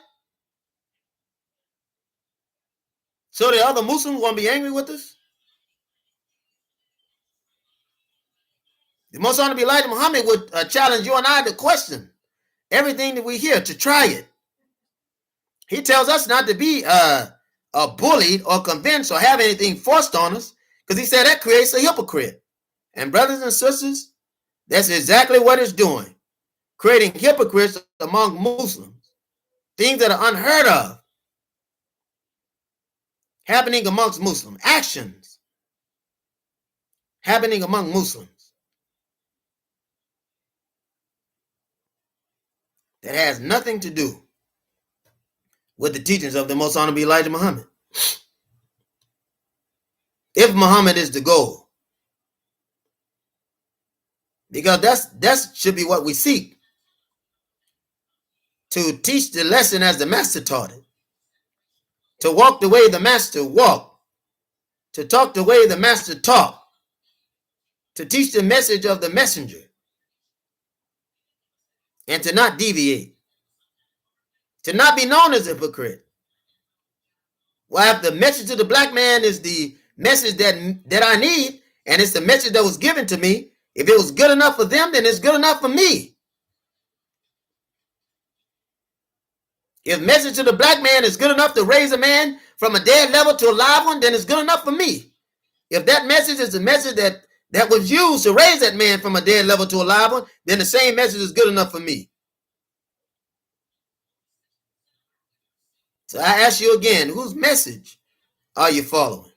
So the other Muslims won't be angry with us? The Most Honorable Elijah Muhammad would challenge you and I to question everything that we hear, to try it. He tells us not to be bullied or convinced or have anything forced on us, because he said that creates a hypocrite. And brothers and sisters, that's exactly what it's doing, creating hypocrites among Muslims. Things that are unheard of happening amongst Muslims. Actions happening among Muslims that has nothing to do with the teachings of the Most Honorable Elijah Muhammad. If Muhammad is the goal, because that should be what we seek, to teach the lesson as the master taught it, to walk the way the master walked, to talk the way the master taught, to teach the message of the messenger, and to not deviate, to not be known as a hypocrite. Well, if the message to the black man is the message that I need, and it's the message that was given to me, if it was good enough for them, then it's good enough for me. If message to the black man is good enough to raise a man from a dead level to a live one, then it's good enough for me. If that message is the message that was used to raise that man from a dead level to a live one, then the same message is good enough for me. So I ask you again, whose message are you following?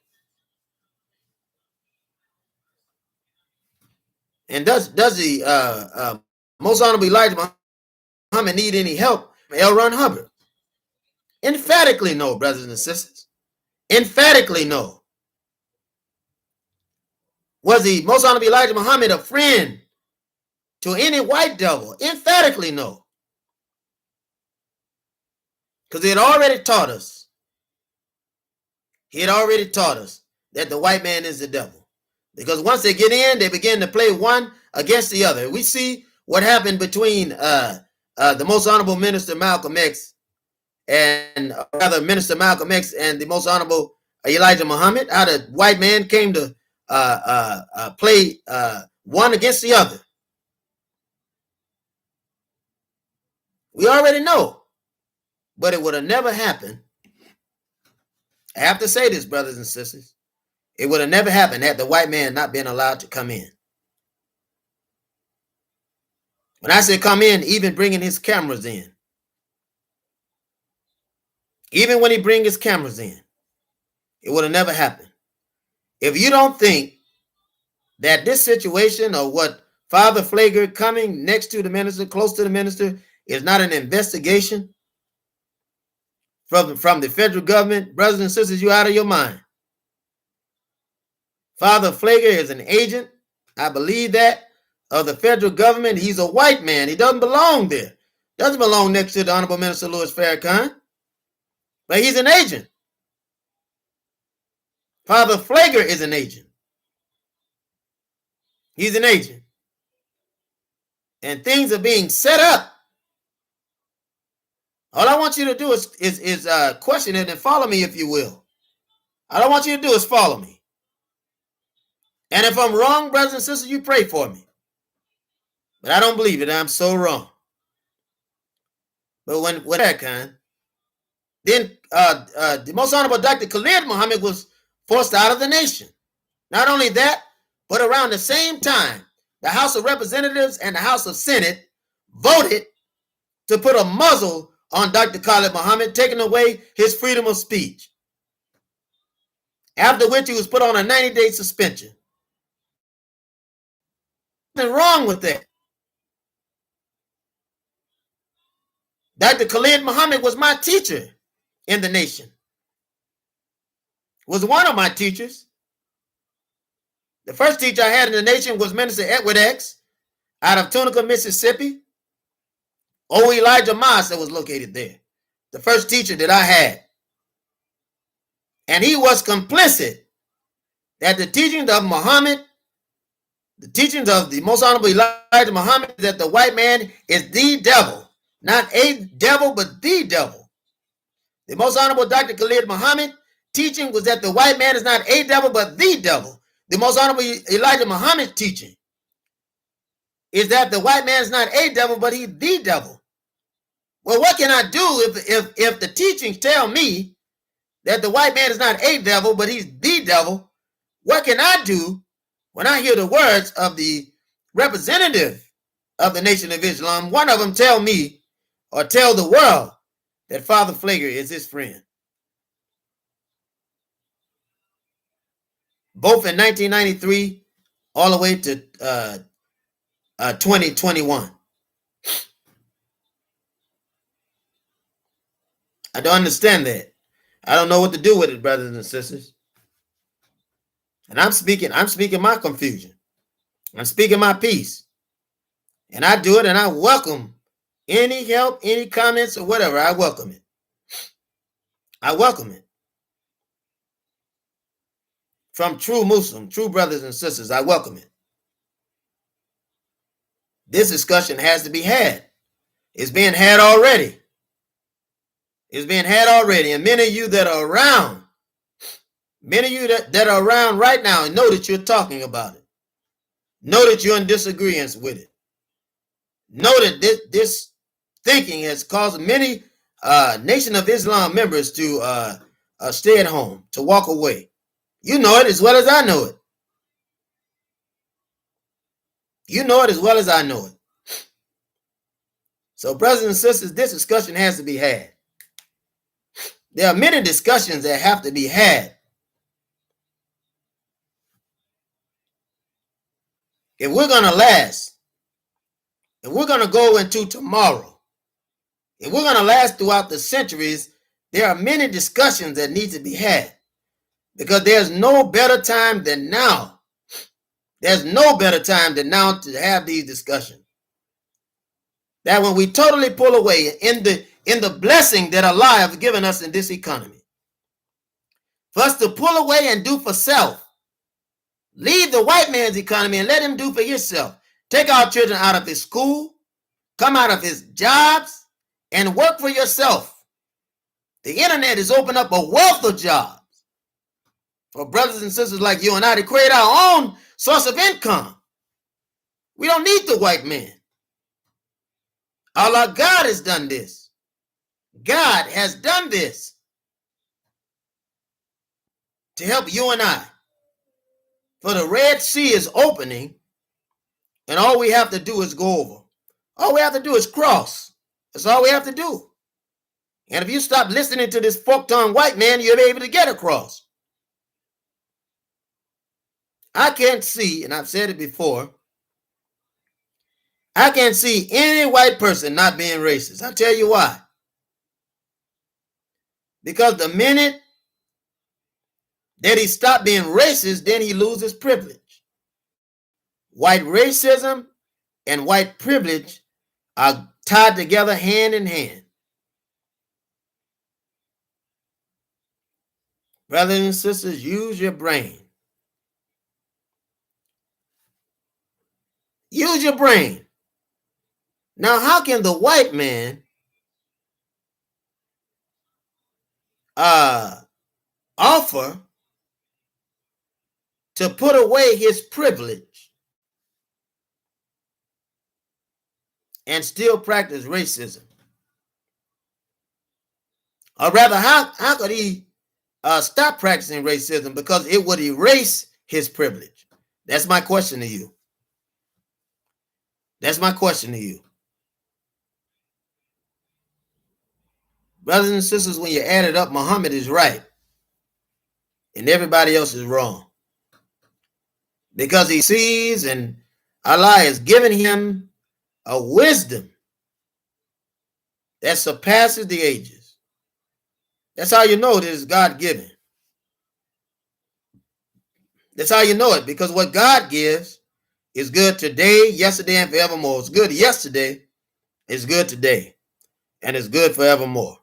And does the Most Honorable Elijah Muhammad need any help from L. Ron Hubbard? Emphatically no, brothers and sisters. Emphatically no. Was the Most Honorable Elijah Muhammad a friend to any white devil? Emphatically no. Because he had already taught us. He had already taught us that the white man is the devil. Because once they get in, they begin to play one against the other. We see what happened between the Most Honorable Minister Malcolm X and rather Minister Malcolm X and the Most Honorable Elijah Muhammad, how the white man came to play one against the other. We already know, but it would have never happened. I have to say this, brothers and sisters. It would have never happened had the white man not been allowed to come in. When I say come in, even bringing his cameras in. Even when he brings his cameras in, it would have never happened. If you don't think that this situation or what Father Flager coming next to the minister, close to the minister, is not an investigation from the federal government, brothers and sisters, you're out of your mind. Father Flager is an agent, I believe that, of the federal government. He's a white man. He doesn't belong there. Doesn't belong next to the Honorable Minister Louis Farrakhan. But he's an agent. Father Flager is an agent. He's an agent. And things are being set up. All I want you to do is question it and follow me, if you will. All I want you to do is follow me. And if I'm wrong, brothers and sisters, you pray for me. But I don't believe it. I'm so wrong. But when that kind, then the Most Honorable Dr. Khalid Muhammad was forced out of the nation. Not only that, but around the same time, the House of Representatives and the House of Senate voted to put a muzzle on Dr. Khalid Muhammad, taking away his freedom of speech. After which he was put on a 90-day suspension. Nothing wrong with that. Dr. Khalid Muhammad was my teacher in the nation. Was one of my teachers. The first teacher I had in the nation was Minister Edward X out of Tunica, Mississippi. O. Elijah Moss that was located there. The first teacher that I had. And he was complicit that the teachings of Muhammad, the teachings of the Most Honorable Elijah Muhammad, that the white man is the devil. Not a devil, but the devil. The Most Honorable Dr. Khalid Muhammad teaching was that the white man is not a devil, but the devil. The most honorable Elijah Muhammad's teaching is that the white man is not a devil, but he's the devil. Well, what can I do if the teachings tell me that the white man is not a devil, but he's the devil? What can I do when I hear the words of the representative of the Nation of Islam? One of them tell me or tell the world that Father Flager is his friend. Both in 1993 all the way to 2021. I don't understand that. I don't know what to do with it, brothers and sisters. And I'm speaking my confusion. I'm speaking my piece. And I do it, and I welcome any help, any comments, or whatever. I welcome it. I welcome it. From true Muslim, true brothers and sisters, I welcome it. This discussion has to be had. It's being had already. It's being had already. And many of you that are around, many of you that are around right now know that you're talking about it. Know that you're in disagreement with it. Know that this thinking has caused many Nation of Islam members to stay at home, to walk away. You know it as well as I know it. You know it as well as I know it. So, brothers and sisters, this discussion has to be had. There are many discussions that have to be had. If we're going to last, if we're going to go into tomorrow, if we're going to last throughout the centuries, there are many discussions that need to be had. Because there's no better time than now. There's no better time than now to have these discussions. That when we totally pull away in the blessing that Allah has given us in this economy, for us to pull away and do for self, leave the white man's economy and let him do for himself. Take our children out of his school, come out of his jobs, and work for yourself. The internet has opened up a wealth of jobs for brothers and sisters like you and I to create our own source of income. We don't need the white man. Allah, God has done this. God has done this to help you and I. For the Red Sea is opening, and all we have to do is go over. All we have to do is cross. That's all we have to do. And if you stop listening to this fork-tongued white man, you'll be able to get across. I can't see, and I've said it before, I can't see any white person not being racist. I'll tell you why. Because the minute that he stopped being racist, then he loses privilege. White racism and white privilege are tied together hand in hand. Brothers and sisters, use your brain. Use your brain. Now, how can the white man offer to put away his privilege and still practice racism? Or rather, how could he stop practicing racism because it would erase his privilege? That's my question to you. That's my question to you. Brothers and sisters, when you add it up, Muhammad is right. And everybody else is wrong. Because he sees and Allah has given him a wisdom that surpasses the ages. That's how you know it is God-given. That's how you know it. Because what God gives is good today, yesterday, and forevermore. It's good yesterday, it's good today, and it's good forevermore.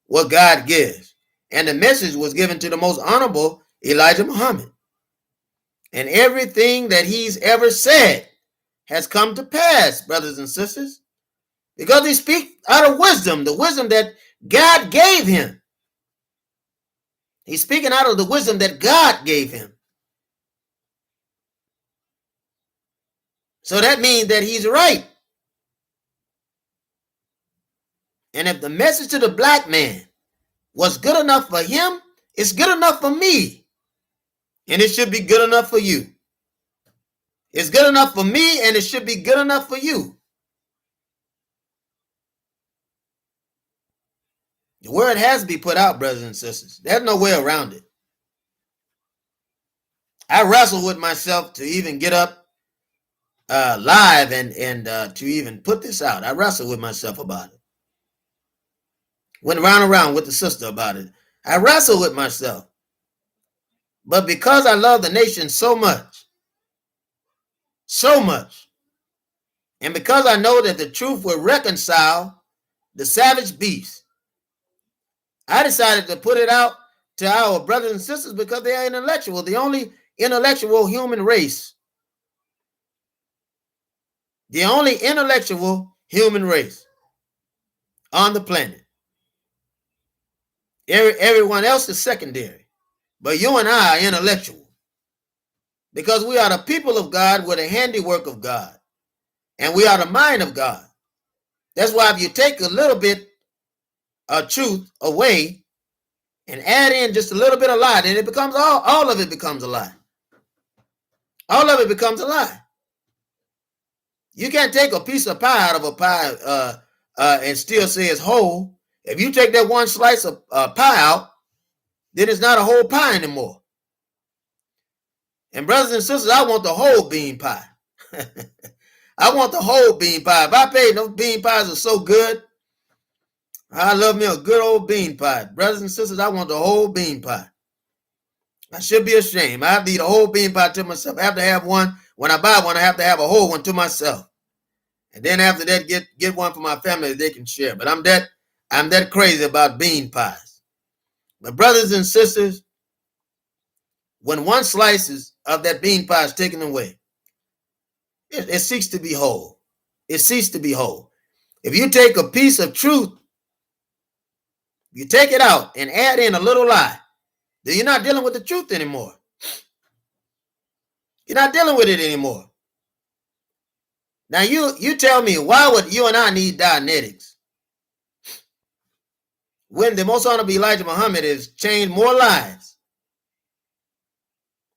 What God gives. And the message was given to the most honorable Elijah Muhammad. And everything that he's ever said has come to pass, brothers and sisters. Because he speaks out of wisdom, the wisdom that God gave him. He's speaking out of the wisdom that God gave him. So that means that he's right. And if the message to the black man was good enough for him, it's good enough for me. And it should be good enough for you. It's good enough for me, and it should be good enough for you. The word has to be put out, brothers and sisters. There's no way around it. I wrestle with myself to even get up live and to even put this out. I wrestle with myself about it. Went around with the sister about it. I wrestle with myself. But because I love the nation so much, and because I know that the truth will reconcile the savage beast, I decided to put it out to our brothers and sisters because they are intellectual, the only intellectual human race. The only intellectual human race on the planet. Everyone else is secondary. But you and I are intellectual. Because we are the people of God with the handiwork of God. And we are the mind of God. That's why if you take a little bit of truth away and add in just a little bit of lie, then it becomes all of it becomes a lie. All of it becomes a lie. You can't take a piece of pie out of a pie and still say it's whole. If you take that one slice of pie out, then it's not a whole pie anymore. And brothers and sisters, I want the whole bean pie. I want the whole bean pie. If I paid, those bean pies are so good. I love me a good old bean pie. Brothers and sisters, I want the whole bean pie. I should be ashamed. I have to eat a whole bean pie to myself. I have to have one. When I buy one, I have to have a whole one to myself. And then after that, get one for my family that they can share. But I'm that crazy about bean pies. But brothers and sisters, when one slice of that bean pie is taken away, it ceases to be whole. It ceases to be whole. If you take a piece of truth, you take it out and add in a little lie, then you're not dealing with the truth anymore. You're not dealing with it anymore. Now you tell me, why would you and I need Dianetics when the Most Honorable Elijah Muhammad has changed more lives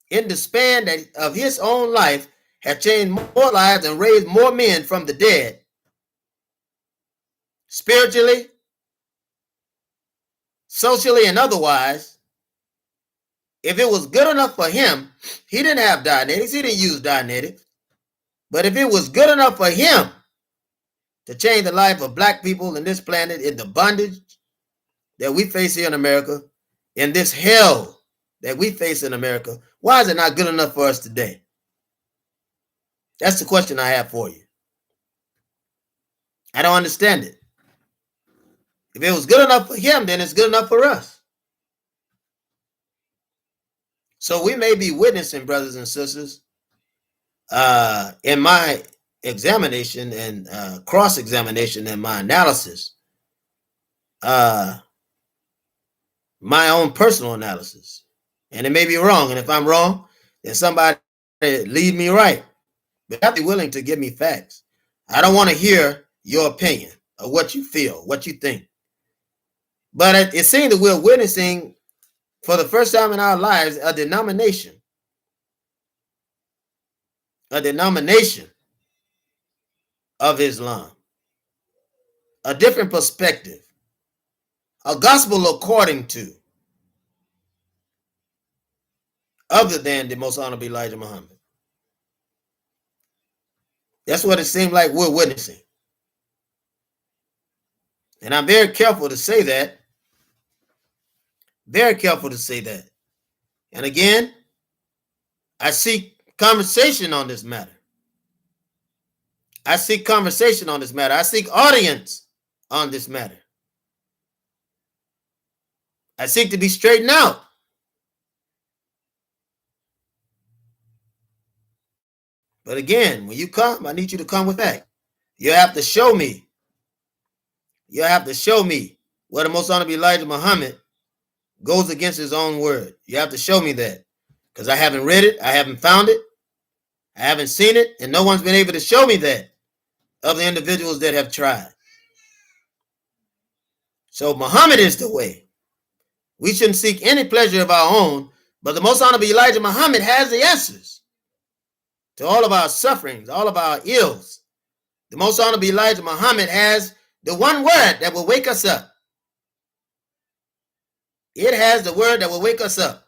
in the span of his own life, has changed more lives and raised more men from the dead, spiritually, socially, and otherwise? If it was good enough for him, he didn't have Dianetics, he didn't use Dianetics. But if it was good enough for him to change the life of black people in this planet, in the bondage that we face here in America, in this hell that we face in America, why is it not good enough for us today? That's the question I have for you. I don't understand it. If it was good enough for him, then it's good enough for us. So we may be witnessing, brothers and sisters, in my examination and cross-examination and my analysis, my own personal analysis. And it may be wrong. And if I'm wrong, then somebody lead me right. But you have to be willing to give me facts. I don't want to hear your opinion of what you feel, what you think. But it seems that we're witnessing for the first time in our lives a denomination of Islam, a different perspective, a gospel according to, other than the Most Honorable Elijah Muhammad. That's what it seems like we're witnessing. And I'm very careful to say that. Very careful to say that. And again, I seek conversation on this matter. I seek conversation on this matter. I seek audience on this matter. I seek to be straightened out. But again, when you come, I need you to come with that. You have to show me. You have to show me where the Most Honorable Elijah Muhammad goes against his own word. You have to show me that, because I haven't read it, I haven't found it, I haven't seen it, and no one's been able to show me that of the individuals that have tried. So Muhammad is the way. We shouldn't seek any pleasure of our own, but the most honorable Elijah Muhammad has the answers to all of our sufferings, all of our ills. The most honorable Elijah Muhammad has the one word that will wake us up. It has the word that will wake us up.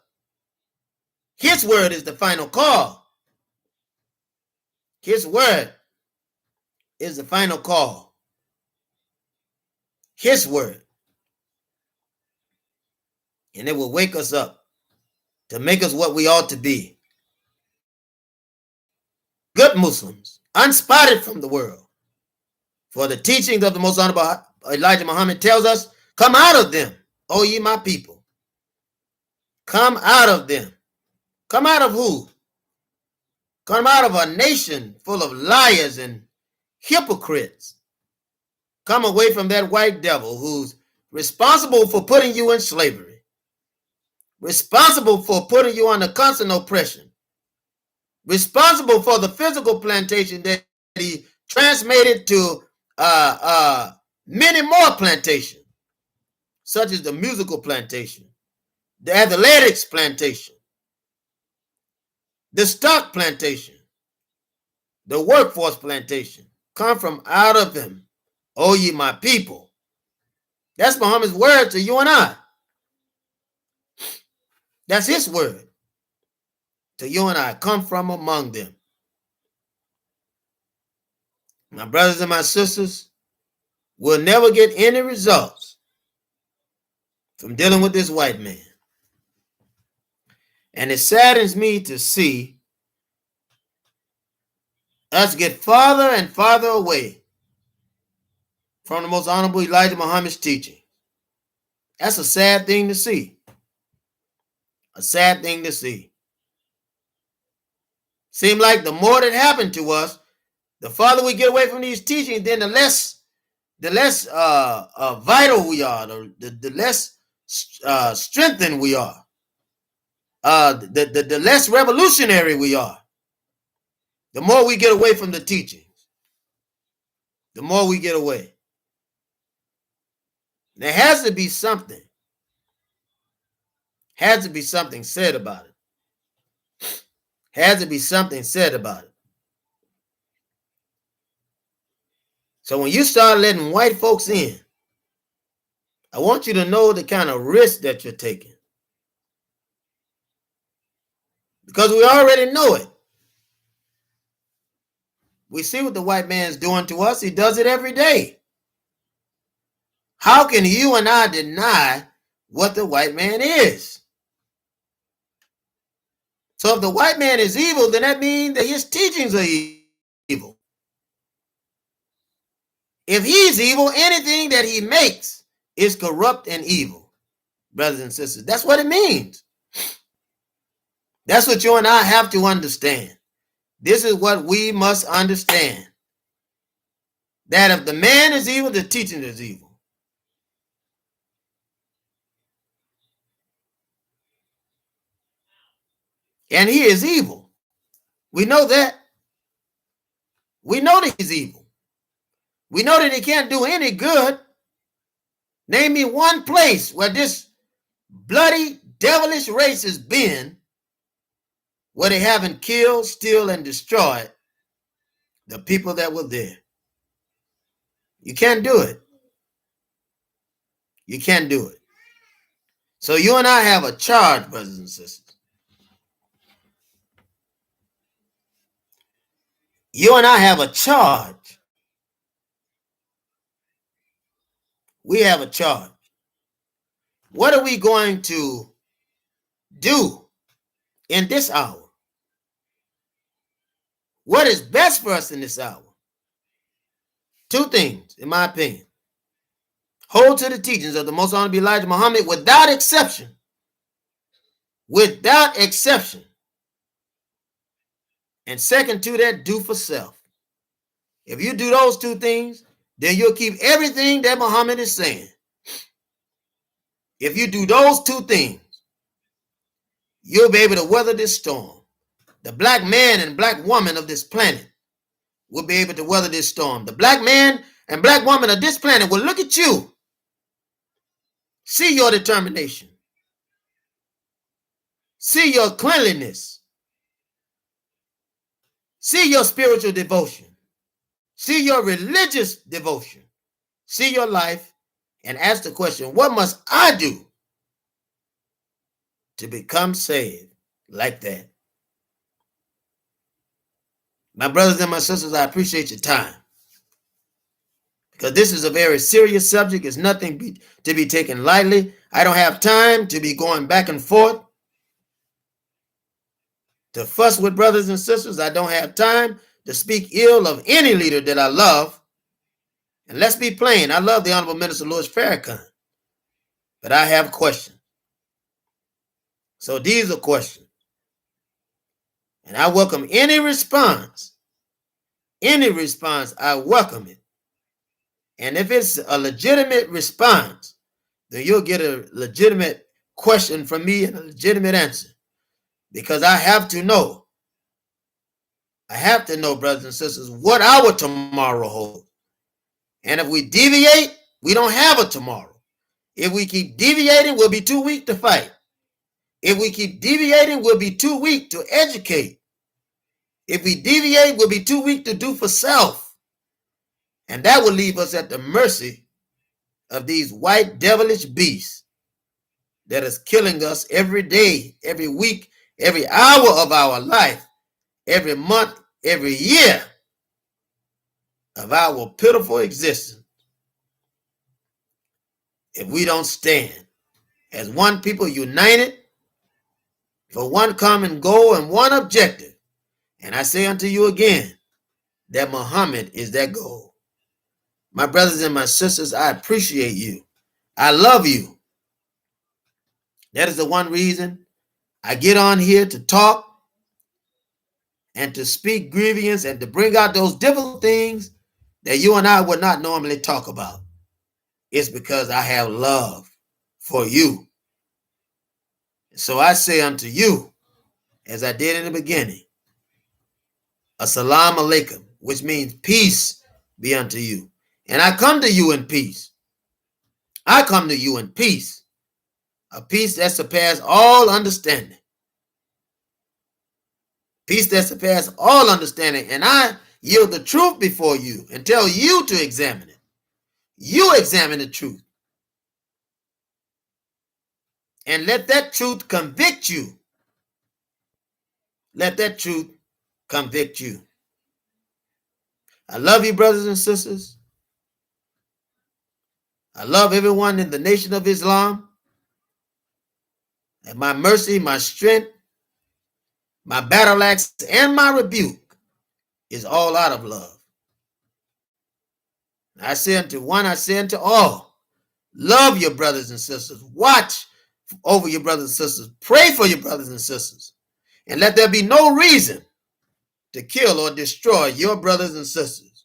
His word is the final call. His word is the final call. His word. And it will wake us up to make us what we ought to be. Good Muslims, unspotted from the world. For the teachings of the most honorable Elijah Muhammad tells us, come out of them, O ye my people. Come out of them. Come out of who? Come out of a nation full of liars and hypocrites. Come away from that white devil who's responsible for putting you in slavery, responsible for putting you under constant oppression, responsible for the physical plantation that he transmitted to many more plantations, such as the musical plantation, the athletics plantation, the stock plantation, the workforce plantation. Come from out of them, O ye my people. That's Muhammad's word to you and I. That's his word to you and I. Come from among them. My brothers and my sisters, will never get any results from dealing with this white man. And it saddens me to see us get farther and farther away from the most honorable Elijah Muhammad's teaching. That's a sad thing to see. A sad thing to see. Seems like the more that happened to us, the farther we get away from these teachings, then the less vital we are, the less strengthened we are, the less revolutionary we are. The more we get away from the teachings, the more we get away. There has to be something. Has to be something said about it. Has to be something said about it. So when you start letting white folks in, I want you to know the kind of risk that you're taking. Because we already know it. We see what the white man's doing to us. He does it every day. How can you and I deny what the white man is? So if the white man is evil, then that means that his teachings are evil. If he's evil, anything that he makes is corrupt and evil, brothers and sisters. That's what it means. That's what you and I have to understand. This is what we must understand. That if the man is evil, the teaching is evil. And he is evil. We know that. We know that he's evil. We know that he can't do any good. Name me one place where this bloody, devilish race has been where they haven't killed, steal, and destroyed the people that were there. You can't do it. You can't do it. So you and I have a charge, brothers and sisters. You and I have a charge. We have a charge. What are we going to do in this hour? What is best for us in this hour? Two things, in my opinion. Hold to the teachings of the most honorable Elijah Muhammad without exception. Without exception. And second to that, do for self. If you do those two things, then you'll keep everything that Muhammad is saying. If you do those two things, you'll be able to weather this storm. The black man and black woman of this planet will be able to weather this storm. The black man and black woman of this planet will look at you, see your determination, see your cleanliness, see your spiritual devotion, see your religious devotion, see your life, and ask the question, what must I do to become saved like that? My brothers and my sisters, I appreciate your time, because this is a very serious subject. It's nothing to be taken lightly. I don't have time to be going back and forth to fuss with brothers and sisters. I don't have time to speak ill of any leader that I love. And let's be plain, I love the Honorable Minister Louis Farrakhan, but I have questions. So these are questions. And I welcome any response. Any response, I welcome it. And if it's a legitimate response, then you'll get a legitimate question from me and a legitimate answer. Because I have to know, brothers and sisters, what our tomorrow holds. And if we deviate, we don't have a tomorrow. If we keep deviating, we'll be too weak to fight. If we keep deviating, we'll be too weak to educate. If we deviate, we'll be too weak to do for self. And that will leave us at the mercy of these white devilish beasts that is killing us every day, every week, every hour of our life, every month, every year of our pitiful existence. If we don't stand as one people united for one common goal and one objective, and I say unto you again, that Muhammad is that goal. My brothers and my sisters, I appreciate you. I love you. That is the one reason I get on here to talk and to speak grievance and to bring out those difficult things that you and I would not normally talk about. It's because I have love for you. So I say unto you, as I did in the beginning, Assalamu alaikum, which means peace be unto you. And I come to you in peace. I come to you in peace. A peace that surpasses all understanding. Peace that surpasses all understanding. And I yield the truth before you and tell you to examine it. You examine the truth. And let that truth convict you. Let that truth convict you. I love you, brothers and sisters. I love everyone in the Nation of Islam. And my mercy, my strength, my battle axe, and my rebuke is all out of love. I say unto one, I say unto all, love your brothers and sisters. Watch over your brothers and sisters. Pray for your brothers and sisters. And let there be no reason to kill or destroy your brothers and sisters.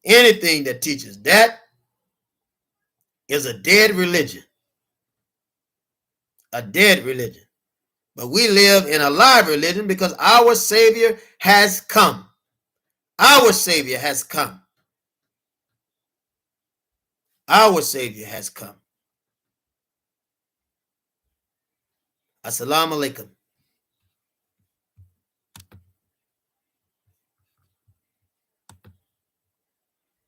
Anything that teaches that is a dead religion. A dead religion. But we live in a live religion because our Savior has come. Our Savior has come. Our Savior has come. Assalamu alaikum.